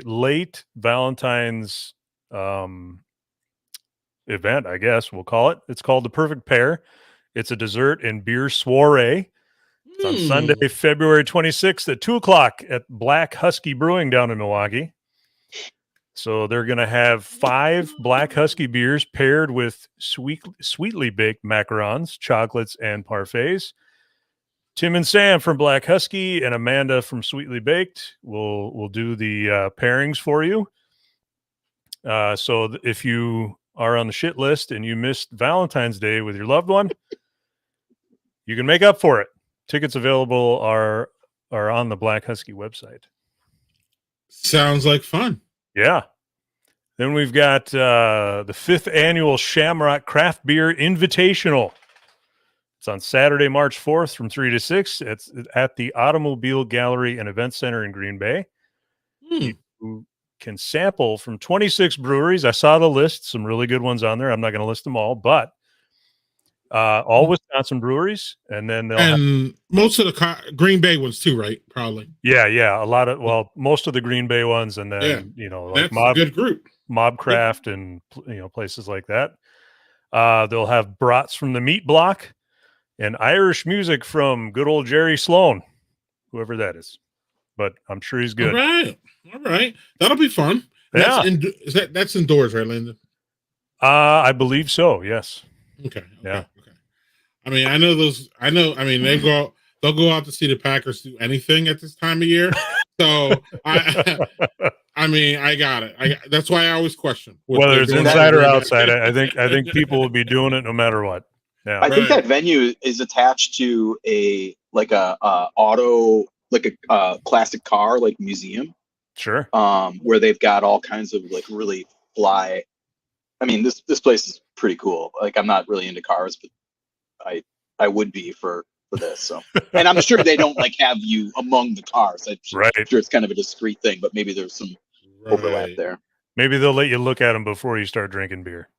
late Valentine's event, I guess we'll call it. It's called the Perfect Pair. It's a dessert and beer soiree. It's on Sunday, February 26th at 2:00 at Black Husky Brewing down in Milwaukee. So they're going to have 5 Black Husky beers paired with sweetly baked macarons, chocolates, and parfaits. Tim and Sam from Black Husky and Amanda from Sweetly Baked will do the pairings for you. So if you are on the shit list and you missed Valentine's Day with your loved one, you can make up for it. Tickets available are on the Black Husky website. Sounds like fun. Yeah. Then we've got the 5th annual Shamrock Craft Beer Invitational. It's on Saturday, March 4th from 3 to 6. It's at the Automobile Gallery and Event Center in Green Bay. You can sample from 26 breweries. I saw the list, some really good ones on there. I'm not going to list them all, but All Wisconsin breweries, and then they'll and most of the Green Bay ones too, right? Probably. yeah, a lot of most of the Green Bay ones, and then like that's a good group. Mobcraft and places like that. They'll have brats from the Meat Block and Irish music from good old Jerry Sloan, whoever that is. But I'm sure he's good. All right, that'll be fun. Yeah, that's indoors, right, Landon? I believe so. Yes. Okay. Yeah. Okay. I mean, I know those. I mean, they'll go out to see the Packers do anything at this time of year. So I mean, I got it. That's why I always question whether it's inside or outside. I think people will be doing it no matter what. Yeah. I think that venue is attached to a classic car like museum. Sure. Where they've got all kinds of like really fly. I mean, this place is pretty cool. Like, I'm not really into cars, but I would be for this. So, and I'm sure they don't like have you among the cars. I'm sure it's kind of a discreet thing, but maybe there's some overlap there. Maybe they'll let you look at them before you start drinking beer.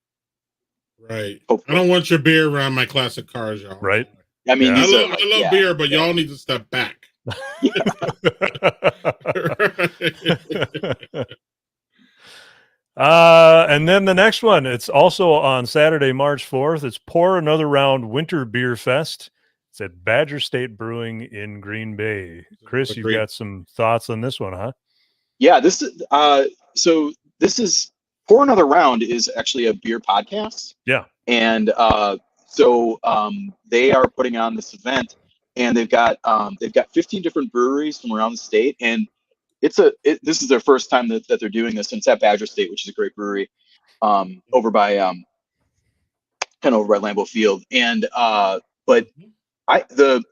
Right. Hopefully. I don't want your beer around my classic cars, y'all. Right. I mean, I love beer, but y'all need to step back. And then the next one, it's also on Saturday, March 4th. It's Pour Another Round Winter Beer Fest. It's at Badger State Brewing in Green Bay. Chris, you've got some thoughts on this one, huh? Yeah, this is Pour Another Round is actually a beer podcast. Yeah. And they are putting on this event, and they've got 15 different breweries from around the state, and this is their first time that they're doing this, and it's at Badger State, which is a great brewery, over by Lambeau Field. And but the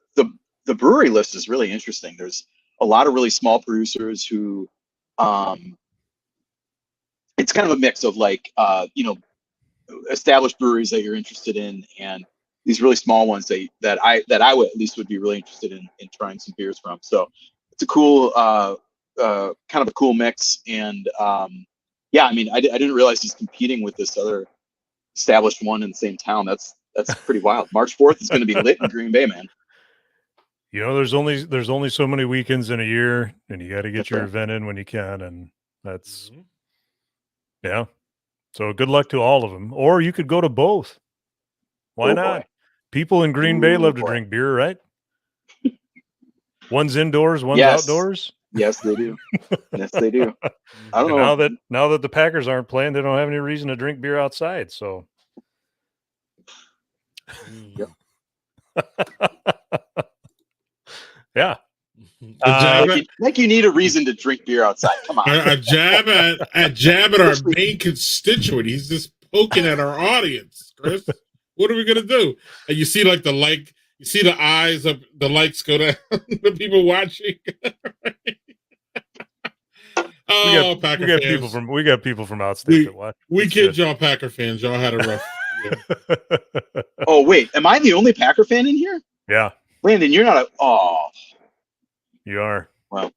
brewery list is really interesting. There's a lot of really small producers who, it's kind of a mix of like established breweries that you're interested in, and these really small ones that I would be really interested in trying some beers from. So it's a cool kind of a cool mix, and I mean, I didn't realize he's competing with this other established one in the same town. That's pretty wild. March 4th is going to be lit in Green Bay, man. There's only so many weekends in a year, and you got to get your event in when you can, and that's yeah. So good luck to all of them, or you could go to both. Why not? Boy. People in Green Bay love to drink beer, right? One's indoors, one's outdoors. Yes, they do. Yes, they do. I don't know. Now that the Packers aren't playing, they don't have any reason to drink beer outside. So, yeah. Like you need a reason to drink beer outside. Come on. A jab at our main constituent. He's just poking at our audience, Chris. What are we gonna do? And you see like you see the eyes of the likes go down, the people watching. Oh, Packer fans. We got people from outstate that watch. We kid y'all Packer fans. Y'all had a rough year. Oh, wait. Am I the only Packer fan in here? Yeah. Landon, you're not You are. Well,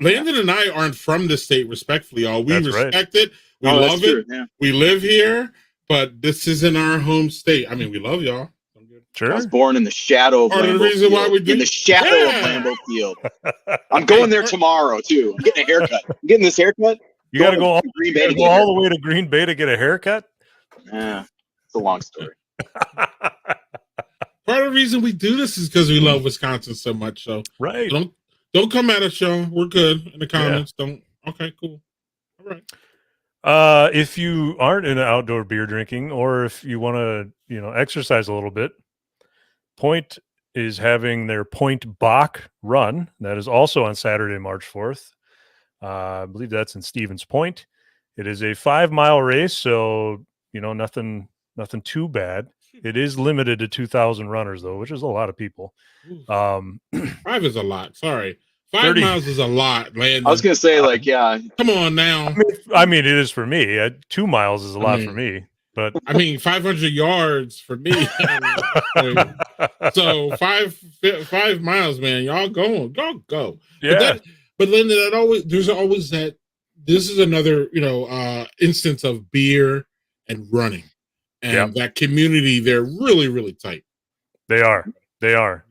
Landon and I aren't from the state, respectfully. We respect it. We love it. Yeah. We live here, but this isn't our home state. I mean, we love y'all. Sure. I was born in the shadow of Lambeau Field. Why we do in the shadow of Lambeau Field. I'm going there tomorrow too. I'm getting a haircut. I'm getting this haircut. You got to go all the way to Green Bay to get a haircut? Yeah, it's a long story. Part of the reason we do this is because we love Wisconsin so much. So right. Don't come at us, y'all. We're good in the comments. Yeah. Okay, cool. All right. If you aren't into outdoor beer drinking, or if you want to, exercise a little bit, Point is having their Point Bach run. That is also on Saturday, March 4th. I believe that's in Stevens Point. It is a 5-mile race, so nothing too bad. It is limited to 2,000 runners, though, which is a lot of people. 5 is a lot. Sorry. 5 miles is a lot, Landon. I was going to say, yeah. Come on now. I mean, it is for me. 2 miles is a lot for me. But 500 yards for me. So 5 miles, man. Y'all go. Yeah. But Linda, there's always that. This is another, instance of beer and running. and that community, they're really, really tight. They are.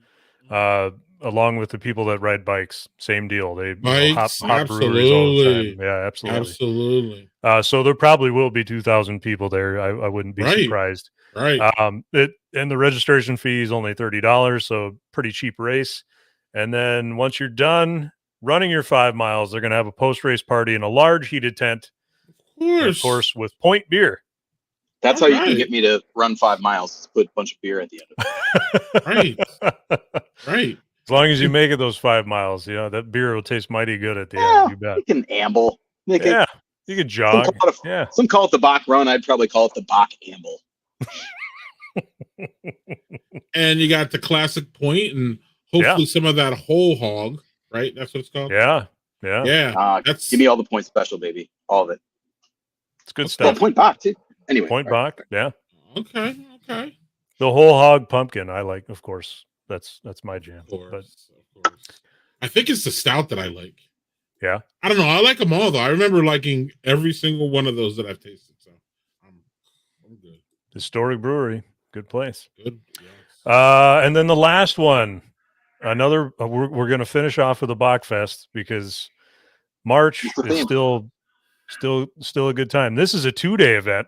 Along with the people that ride bikes, same deal. They hop breweries all the time. Yeah, absolutely. So there probably will be 2,000 people there. I wouldn't be surprised. Right. And the registration fee is only $30, so pretty cheap race. And then once you're done running your 5 miles, they're going to have a post-race party in a large heated tent. Of course, with Point beer. That's how you can get me to run 5 miles. Put a bunch of beer at the end of it. Right. As long as you make it those 5 miles, that beer will taste mighty good at the end. You bet. You can amble. You can jog. Some call it the Bach run. I'd probably call it the Bach amble. And you got the classic point, and hopefully some of that whole hog, right? That's what it's called. Yeah. Give me all the point special, baby. All of it. It's good stuff. Point Bach too. Anyway, Point Bach. Yeah. Okay. The whole hog pumpkin, I like, of course. That's my jam. Of course. I think it's the stout that I like. Yeah. I don't know. I like them all though. I remember liking every single one of those that I've tasted. So I'm good. Historic brewery, good place. Good. Yes. And then the last one, another. We're going to finish off with a Bachfest because March is still a good time. This is a 2-day event.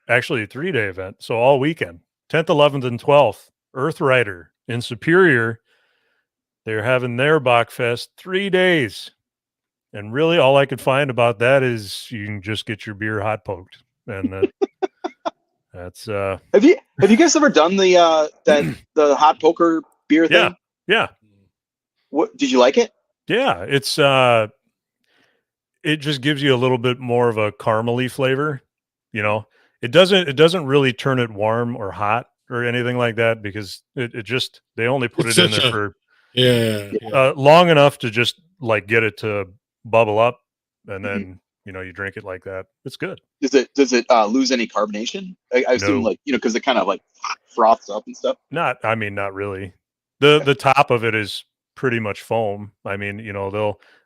Actually a 3-day event. So all weekend. 10th, 11th, and 12th, Earth Rider in Superior. They're having their Bachfest 3 days. And really all I could find about that is you can just get your beer hot poked. And that's Have you guys ever done the the hot poker beer thing? Yeah. What did you like it? Yeah, it's it just gives you a little bit more of a caramely flavor, It doesn't really turn it warm or hot or anything like that because it just they only put it in there for long enough to just like get it to bubble up, and then you drink it like that. It's good. Does it lose any carbonation? I assume because it kind of like froths up and stuff. Not really. The top of it is pretty much foam. I mean,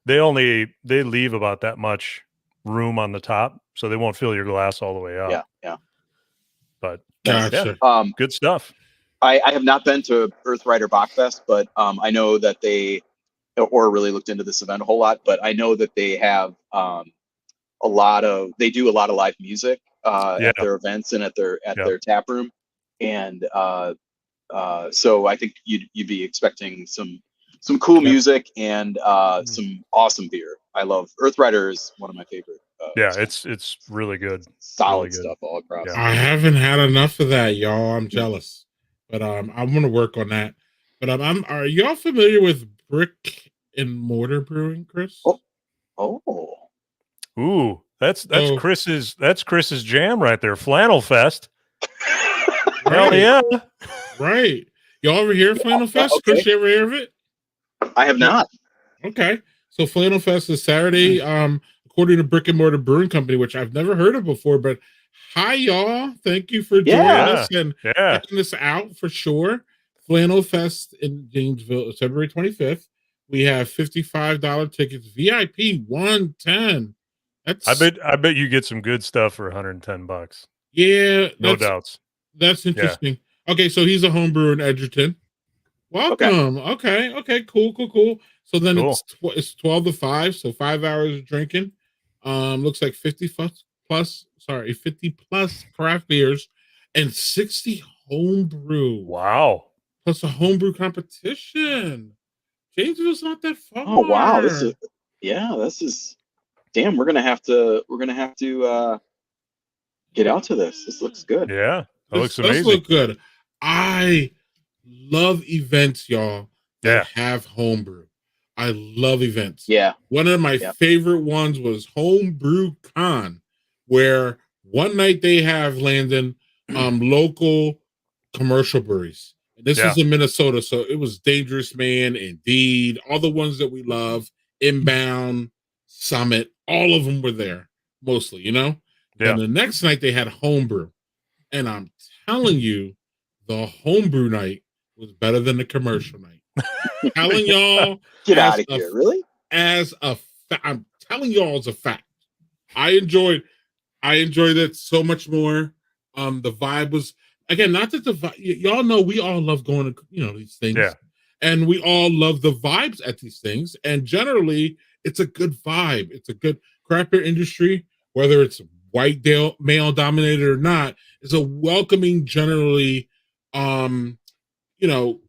they leave about that much room on the top, so they won't fill your glass all the way up. Yeah. But gotcha. Good stuff. I have not been to Earth Rider Bachfest, but I know that they really looked into this event a whole lot. But I know that they have they do a lot of live music at their events and at their tap room, and so I think you'd be expecting some cool music and some awesome beer. I love Earth Rider is one of my favorite. It's really good. Solid really good stuff all across. I haven't had enough of that, y'all. I'm jealous, but I'm gonna work on that. But are y'all familiar with brick and mortar brewing, Chris? Ooh, that's Chris's jam right there. Flannel Fest. Hell yeah! Right. Y'all ever hear of Flannel Fest? Okay. Chris, you ever hear of it? I have not. Okay. So Flannel Fest is Saturday, according to Brick and Mortar Brewing Company, which I've never heard of before. But hi, y'all. Thank you for joining us and checking this out for sure. Flannel Fest in Janesville is February 25th. We have $55 tickets, VIP 110. I bet you get some good stuff for $110. Yeah, no doubts. That's interesting. Okay, so he's a home brewer in Edgerton. Welcome. Okay. Cool. So then it's 12 to 5, so 5 hours of drinking. Looks like 50 plus craft beers and 60 homebrew. Wow. Plus a homebrew competition. Janesville's not that far. Oh wow, this is damn, we're gonna have to get out to this. This looks good. Yeah. That looks amazing. Does look good. I love events, y'all, that have homebrew. I love events. Yeah. One of my favorite ones was Homebrew Con, where one night they have Landon local commercial breweries. This is in Minnesota, so it was Dangerous Man, Indeed, all the ones that we love, Inbound, Summit, all of them were there, mostly, And the next night they had homebrew. And I'm telling you, the homebrew night was better than the commercial night. Telling y'all, get out of here, really? I'm telling y'all as a fact. I enjoyed I enjoyed it so much more. The vibe was, again, not that the y'all know we all love going to these things, Yeah. and we all love the vibes at these things, and generally it's a good vibe. It's a good craft beer industry, whether it's white male dominated or not, is a welcoming, generally, um, you know,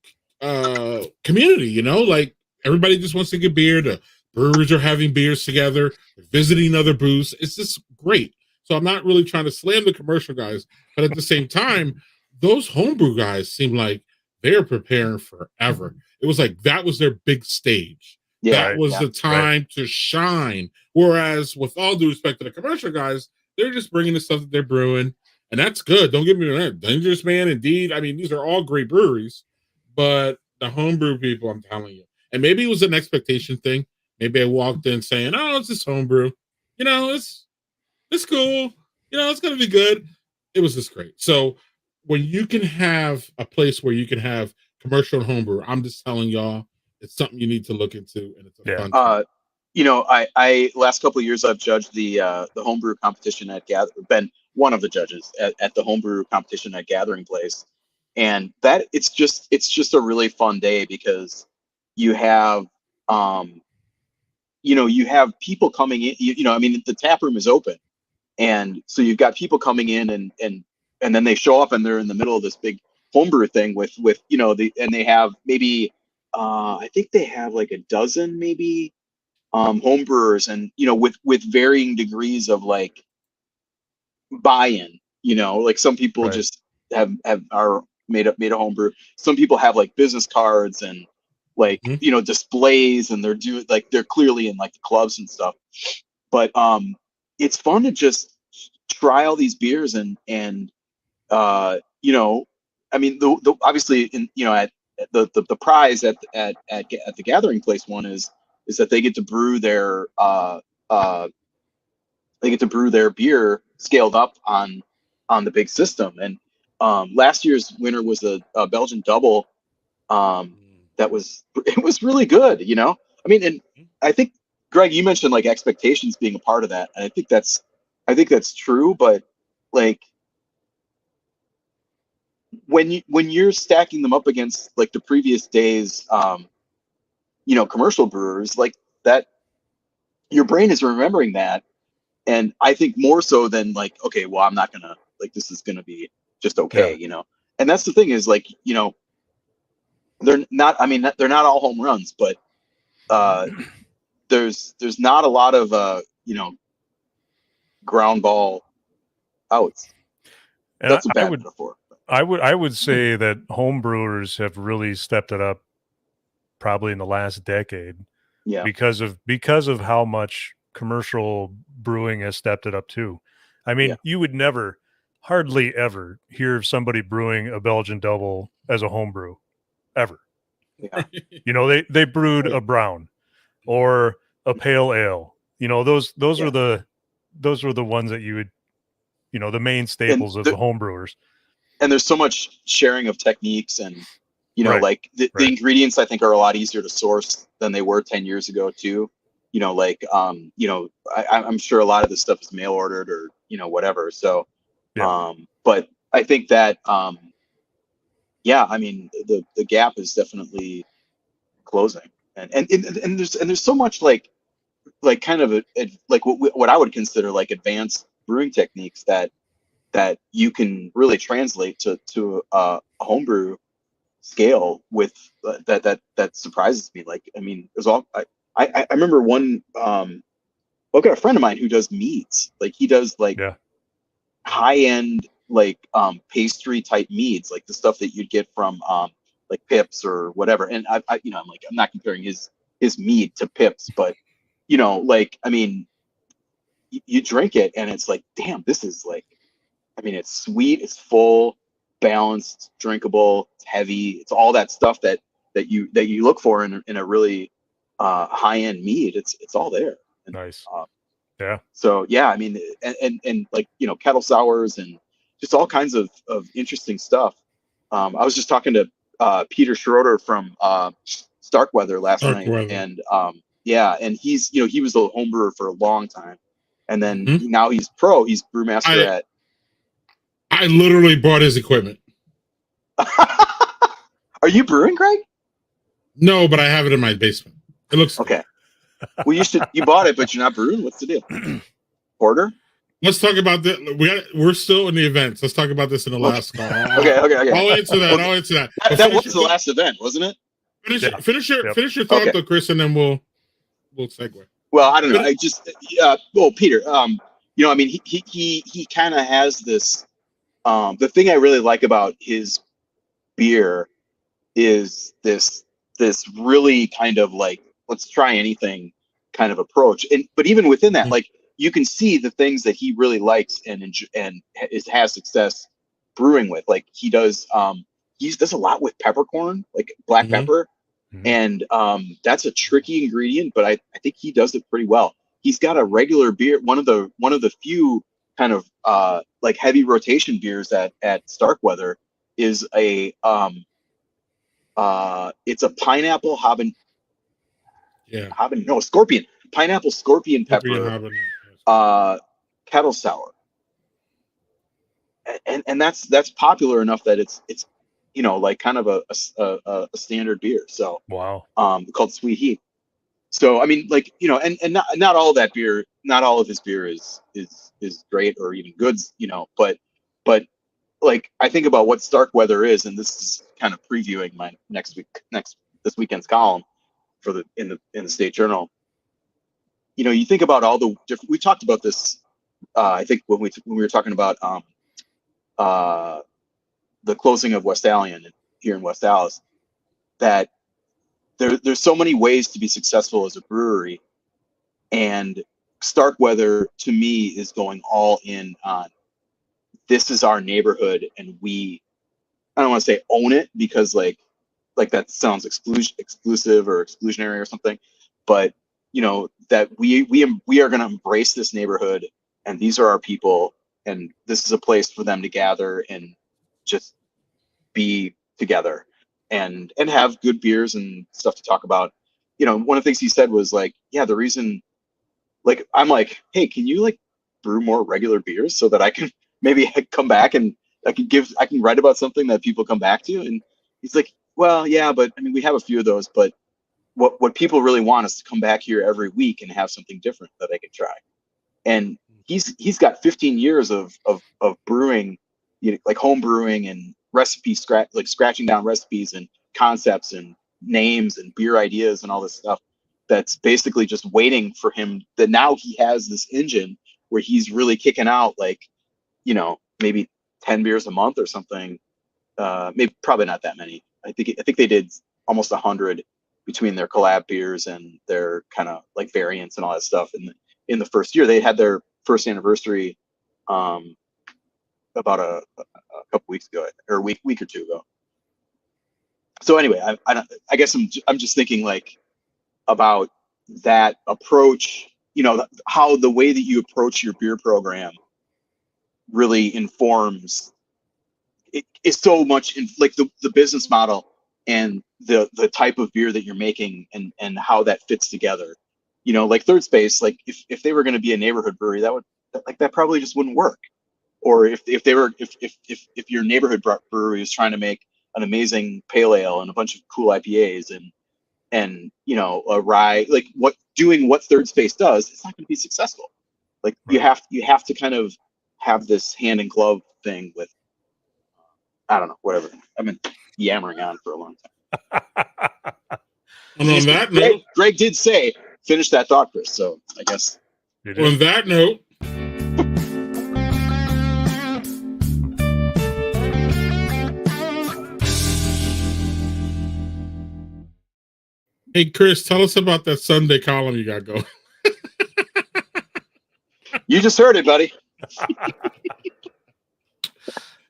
community. Like everybody just wants to get beer. The brewers are having beers together, visiting other booths. It's just great. So I'm not really trying to slam the commercial guys, but at the same time, those homebrew guys seem like they're preparing forever. It was like that was their big stage. Yeah, That was yeah, the time to shine. Whereas, with all due respect to the commercial guys, they're just bringing the stuff that they're brewing, and that's good. Don't get me wrong. Dangerous Man, indeed. I mean, these are all great breweries, but the homebrew people, I'm telling you, and maybe it was an expectation thing. Maybe I walked in saying, "Oh, it's just homebrew. It's cool. It's gonna be good." It was just great. So when you can have a place where you can have commercial and homebrew, I'm just telling y'all, it's something you need to look into, and it's a Yeah. fun time. I last couple of years I've judged the homebrew competition at been one of the judges at the homebrew competition at Gathering Place, and that it's just a really fun day because you have you have people coming in. I mean, the tap room is open, and so you've got people coming in and then they show up and they're in the middle of this big homebrew thing with and they have maybe I think they have like a dozen maybe home brewers, and with varying degrees of like buy-in. Like some people Right. just are made a home brew. Some people have like business cards and like displays, and they're clearly in like the clubs and stuff. But it's fun to just try all these beers and I mean the obviously at the prize at the Gathering Place one is that they get to brew their beer scaled up on the big system. And last year's winner was a Belgian double that it was really good. I mean, and I think, Greg, you mentioned like expectations being a part of that, and I think that's true. But like when you're stacking them up against like the previous days, commercial brewers, like that, your brain is remembering that. And I think more so than like, okay, well, I'm not gonna like, this is gonna be just okay, And that's the thing is like, they're not. I mean, they're not all home runs, but there's not a lot of ground ball outs. And That's a bad metaphor. I would say that home brewers have really stepped it up probably in the last decade. Yeah. Because of how much commercial brewing has stepped it up too. I mean, you would never, hardly ever hear of somebody brewing a Belgian double as a home brew, ever. Yeah. They brewed a brown or a pale ale. Those are the ones that you would, the main staples of the home brewers. And there's so much sharing of techniques, and Right. like the ingredients I think are a lot easier to source than they were 10 years ago too. I'm sure a lot of this stuff is mail ordered or whatever. So but I think that I mean the gap is definitely closing, and there's so much like kind of like what I would consider like advanced brewing techniques that you can really translate to a homebrew scale with that surprises me. Like, I mean, there's all I remember one I've got a friend of mine who does meads. Like he does like high end like pastry type meads, like the stuff that you'd get from like Pips or whatever. And I'm like, I'm not comparing his mead to Pips, but like, I mean, you drink it and it's like, damn, this is like, I mean, it's sweet, it's full, balanced, drinkable, it's heavy, it's all that stuff that you look for in a really high end mead. It's all there. And, nice. So yeah, I mean, and like kettle sours and just all kinds of interesting stuff. I was just talking to Peter Schroeder from Starkweather last night, and and he's he was a home brewer for a long time, and then Mhm. now he's pro. He's brewmaster at. I literally bought his equipment. Are you brewing, Greg? No, but I have it in my basement. It looks Okay. Well, you bought it, but you're not brewing. What's the deal? Porter? Let's talk about that. We're still in the events. Let's talk about this in the last call. Okay. I'll answer that. I'll answer that. That was the last event, wasn't it? Finish your thought though, Chris, and then we'll segue. Well, I don't know. I just well, Peter. I mean, he kind of has this. The thing I really like about his beer is this really kind of like, let's try anything kind of approach. But even within that, like, you can see the things that he really likes and has success brewing with. Like he does a lot with peppercorn, like black pepper. And that's a tricky ingredient, but I think he does it pretty well. He's got a regular beer, one of the few kind of like heavy rotation beers at Starkweather is a it's a pineapple scorpion pepper kettle sour. And that's popular enough that it's like kind of a standard beer. So wow. Called Sweet Heat. So I mean, like, and not all of that beer, not all of his beer is great or even good, but like I think about what Starkweather is, and this is kind of previewing my this weekend's column for in the State Journal. You think about all the different. We talked about this. I think when we were talking about the closing of West Alien here in West Dallas, that there's so many ways to be successful as a brewery, and Starkweather to me is going all in on this is our neighborhood, and I don't want to say own it because like that sounds exclusive or exclusionary or something, but that we are going to embrace this neighborhood, and these are our people, and this is a place for them to gather and just be together and have good beers and stuff to talk about. One of the things he said was like, yeah, the reason, like, I'm like, hey, can you like brew more regular beers so that I can maybe come back and I can write about something that people come back to? And he's like, well, yeah, but I mean, we have a few of those, but what people really want is to come back here every week and have something different that I can try. And he's got 15 years of brewing, like home brewing and scratching down recipes and concepts and names and beer ideas and all this stuff that's basically just waiting for him, that now he has this engine where he's really kicking out like, maybe 10 beers a month or something. Maybe probably not that many. I think they did almost 100 between their collab beers and their kind of like variants and all that stuff. And in the first year, they had their first anniversary about a couple weeks ago, or a week or two ago. So anyway, I guess I'm just thinking like about that approach, how the way that you approach your beer program really informs it is so much in like the business model and the type of beer that you're making and how that fits together. Like Third Space, like if they were going to be a neighborhood brewery, that probably just wouldn't work. Or if your neighborhood brewery is trying to make an amazing pale ale and a bunch of cool IPAs and a rye, like doing what Third Space does, it's not going to be successful. Like right. you have to kind of have this hand in glove thing with, I don't know, whatever. I've been yammering on for a long time. And on that note, Greg did say finish that thought, Chris. So I guess on that note. Hey, Chris, tell us about that Sunday column you got going. You just heard it, buddy.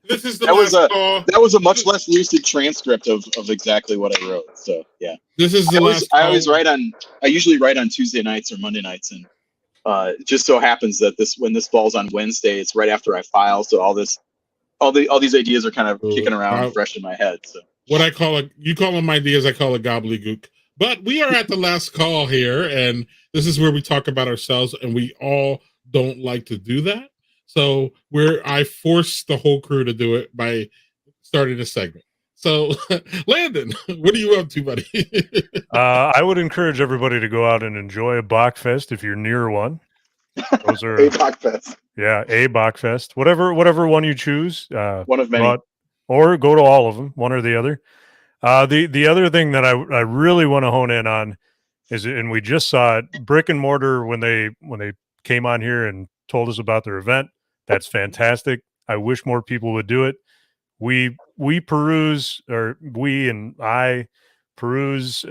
This is the last call. That was a much less lucid transcript of exactly what I wrote. So yeah, this is the last. I usually write on Tuesday nights or Monday nights, and it just so happens that when this falls on Wednesday, it's right after I file. So all these ideas are kind of kicking around fresh in my head. So what you call them ideas, I call it gobbledygook. But we are at the last call here, and this is where we talk about ourselves, and we all don't like to do that. So I forced the whole crew to do it by starting a segment. So Landon, what are you up to, buddy? I would encourage everybody to go out and enjoy a Bachfest if you're near one. Those are A Bachfest. Yeah, a Bachfest, whatever one you choose. One of many. Or go to all of them, one or the other. The other thing that I really want to hone in on is, and we just saw it, Brick and Mortar when they came on here and told us about their event. That's fantastic. I wish more people would do it. We peruse, or we and I peruse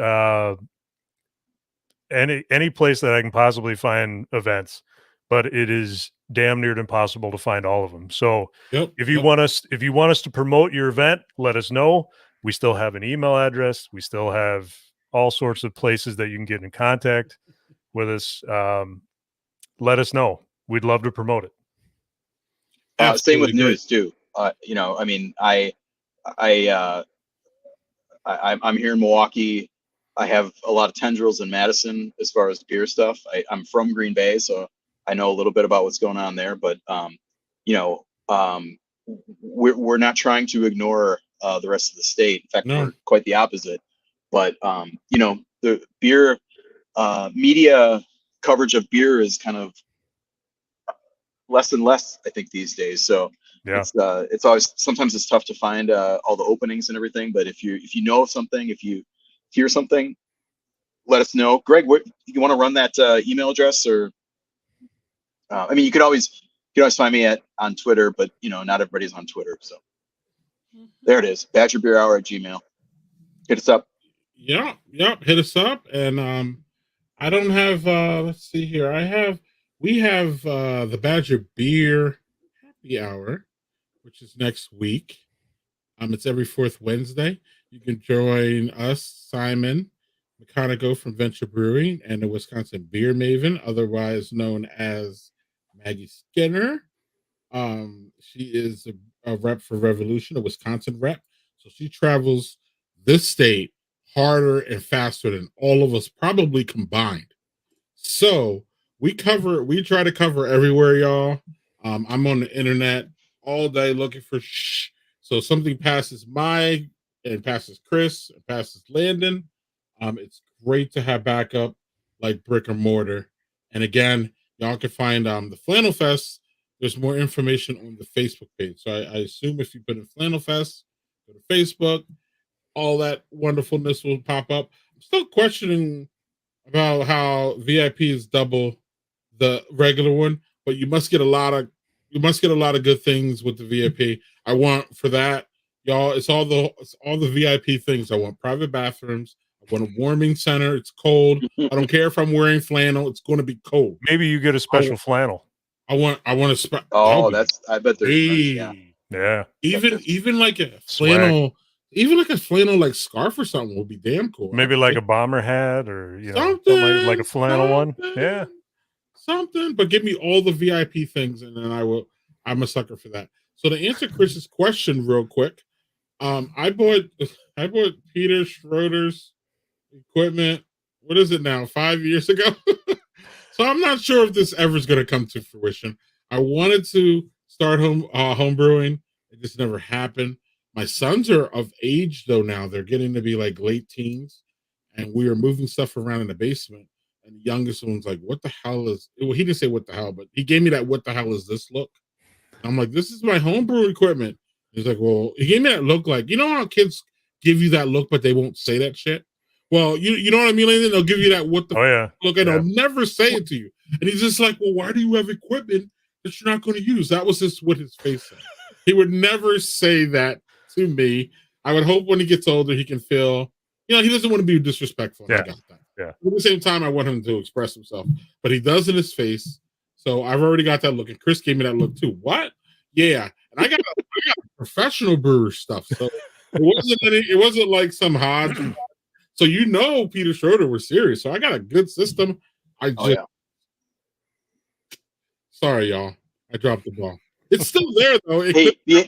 any place that I can possibly find events, but it is damn near impossible to find all of them. So if you want us to promote your event, let us know. We still have an email address. We still have all sorts of places that you can get in contact with us. Let us know. We'd love to promote it. Same with news too. You know, I mean, I'm here in Milwaukee. I have a lot of tendrils in Madison as far as beer stuff. I'm from Green Bay, so I know a little bit about what's going on there. But you know, we're not trying to ignore the rest of the state. In fact, we're quite the opposite. But you know, the beer media coverage of beer is kind of less and less, I think, these days. So it's always, sometimes it's tough to find all the openings and everything. But if you know of something, if you hear something, let us know. Greg, you want to run that email address? Or I mean, you can always find me on Twitter, but you know, not everybody's on Twitter. So there it is, badgerbeerhour@gmail.com. Hit us up. Yep, hit us up. And I don't have let's see here. We have the Badger Beer Happy Hour, which is next week. It's every fourth Wednesday. You can join us, Simon McConaughey from Venture Brewing, and the Wisconsin Beer Maven, otherwise known as Maggie Skinner. She is a rep for Revolution, a Wisconsin rep. So she travels this state harder and faster than all of us probably combined. So we try to cover everywhere, y'all. I'm on the internet all day looking for so something passes and passes Chris, and passes Landon. It's great to have backup like Brick and Mortar. And again, y'all can find the Flannel Fest. There's more information on the Facebook page. So I assume if you put in Flannel Fest, go to Facebook, all that wonderfulness will pop up. I'm still questioning about how VIP is double the regular one, but you must get a lot of good things with the VIP. I want for that, y'all. It's all the VIP things. I want private bathrooms. I want a warming center. It's cold. I don't care if I'm wearing flannel. It's going to be cold. Maybe you get a special flannel. I want a I bet there's yeah. Even like a flannel. Even like a flannel like scarf or something will be damn cool. Maybe like a bomber hat, or something like a flannel one. Yeah. Something, but give me all the VIP things, and then I'm a sucker for that. So to answer Chris's question real quick, I bought Peter Schroeder's equipment. What is it now? 5 years ago. So I'm not sure if this ever is going to come to fruition. I wanted to start home brewing. It just never happened. My sons are of age though now. They're getting to be like late teens, and we are moving stuff around in the basement. And the youngest one's like, "What the hell is?" Well, he didn't say what the hell, but he gave me that "What the hell is this?" look. And I'm like, "This is my homebrew equipment." He's like, "Well," he gave me that look, like, you know how kids give you that look, but they won't say that shit. Well, you know what I mean? Like, they'll give you that "what the look," and they'll never say it to you. And he's just like, "Well, why do you have equipment that you're not going to use?" That was just what his face said. He would never say that to me. I would hope when he gets older, he can feel, he doesn't want to be disrespectful. Yeah. I got that. Yeah. At the same time, I want him to express himself, but he does in his face. So I've already got that look, and Chris gave me that look too. What? Yeah, and I got professional brewer stuff. So it wasn't like some hodge. So Peter Schroeder was serious. So I got a good system. Sorry, y'all. I dropped the ball. It's still there though.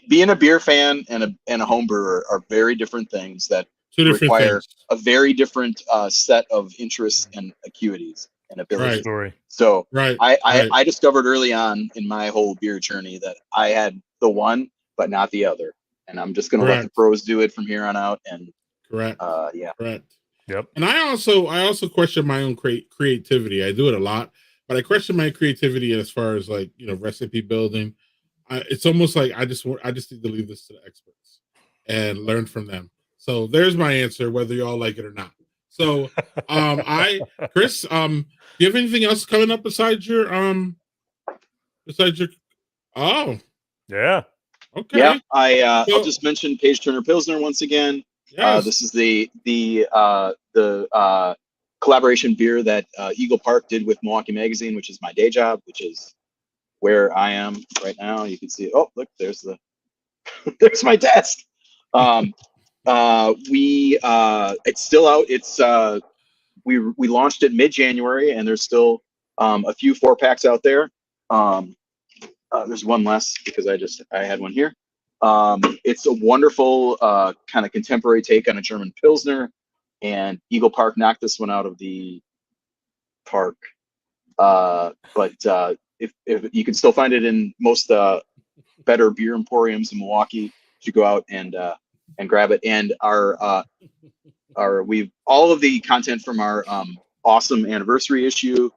Being a beer fan and a home brewer are very different things that require a very different set of interests and acuities. and ability. Right. Story. So Right. I discovered early on in my whole beer journey that I had the one, but not the other. And I'm just going to let the pros do it from here on out. And correct. Yeah. Correct. Yep. And I also question my own creativity. I do it a lot, but I question my creativity as far as like, recipe building. It's almost like I just need to leave this to the experts and learn from them. So there's my answer, whether y'all like it or not. So, Chris, do you have anything else coming up besides your? Oh, Yeah. okay. Yeah, I'll just mention Page Turner Pilsner once again. Yes. This is the collaboration beer that Eagle Park did with Milwaukee Magazine, which is my day job, which is where I am right now. You can see. Oh, look, there's there's my desk. It's still out. It's we launched it mid-January, and there's still a few 4-packs out there. There's one less because I had one here. It's a wonderful kind of contemporary take on a German Pilsner, and Eagle Park knocked this one out of the park. But if you can still find it in most better beer emporiums in Milwaukee, you should go out and grab it. And we've all of the content from our awesome anniversary issue.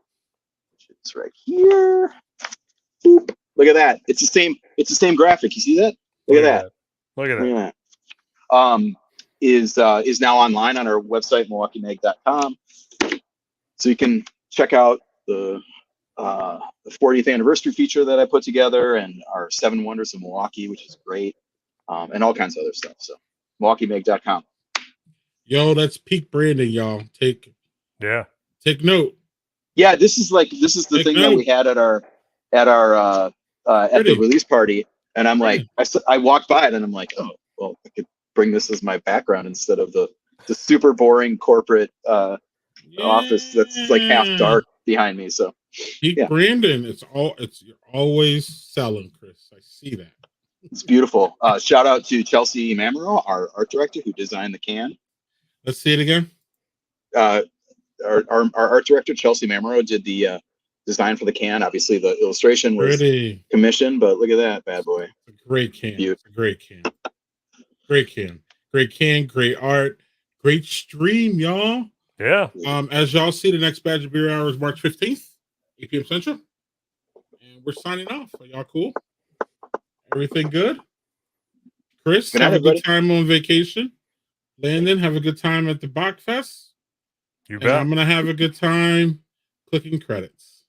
It's right here. Boop. Look at that. It's the same graphic. You see that? Look at that. Look at that. Is now online on our website, milwaukeemag.com. So you can check out the 40th anniversary feature that I put together, and our 7 Wonders of Milwaukee, which is great, and all kinds of other stuff. So milwaukeemag.com. Yo, that's peak branding, y'all. Take note. Yeah, this is the thing that we had at the release party, and I'm like, I walked by it, and I'm like, oh, well, I could bring this as my background instead of the super boring corporate office that's like half dark behind me. So peak branding, you're always selling, Chris. I see that. It's beautiful. Shout out to Chelsea Mamero, our art director, who designed the can. Let's see it again. Our art director, Chelsea Mamero, did the design for the can. Obviously, the illustration was commissioned, but look at that bad boy. It's a great can. It's a great can. Great can. Great can. Great art. Great stream, y'all. Yeah. As y'all see, the next Badger Beer Hour is March 15th, 8 p.m. Central. And we're signing off. Are y'all cool? Everything good? Chris, have a good time on vacation. Landon, have a good time at the Bachfest. You bet. And I'm going to have a good time clicking credits.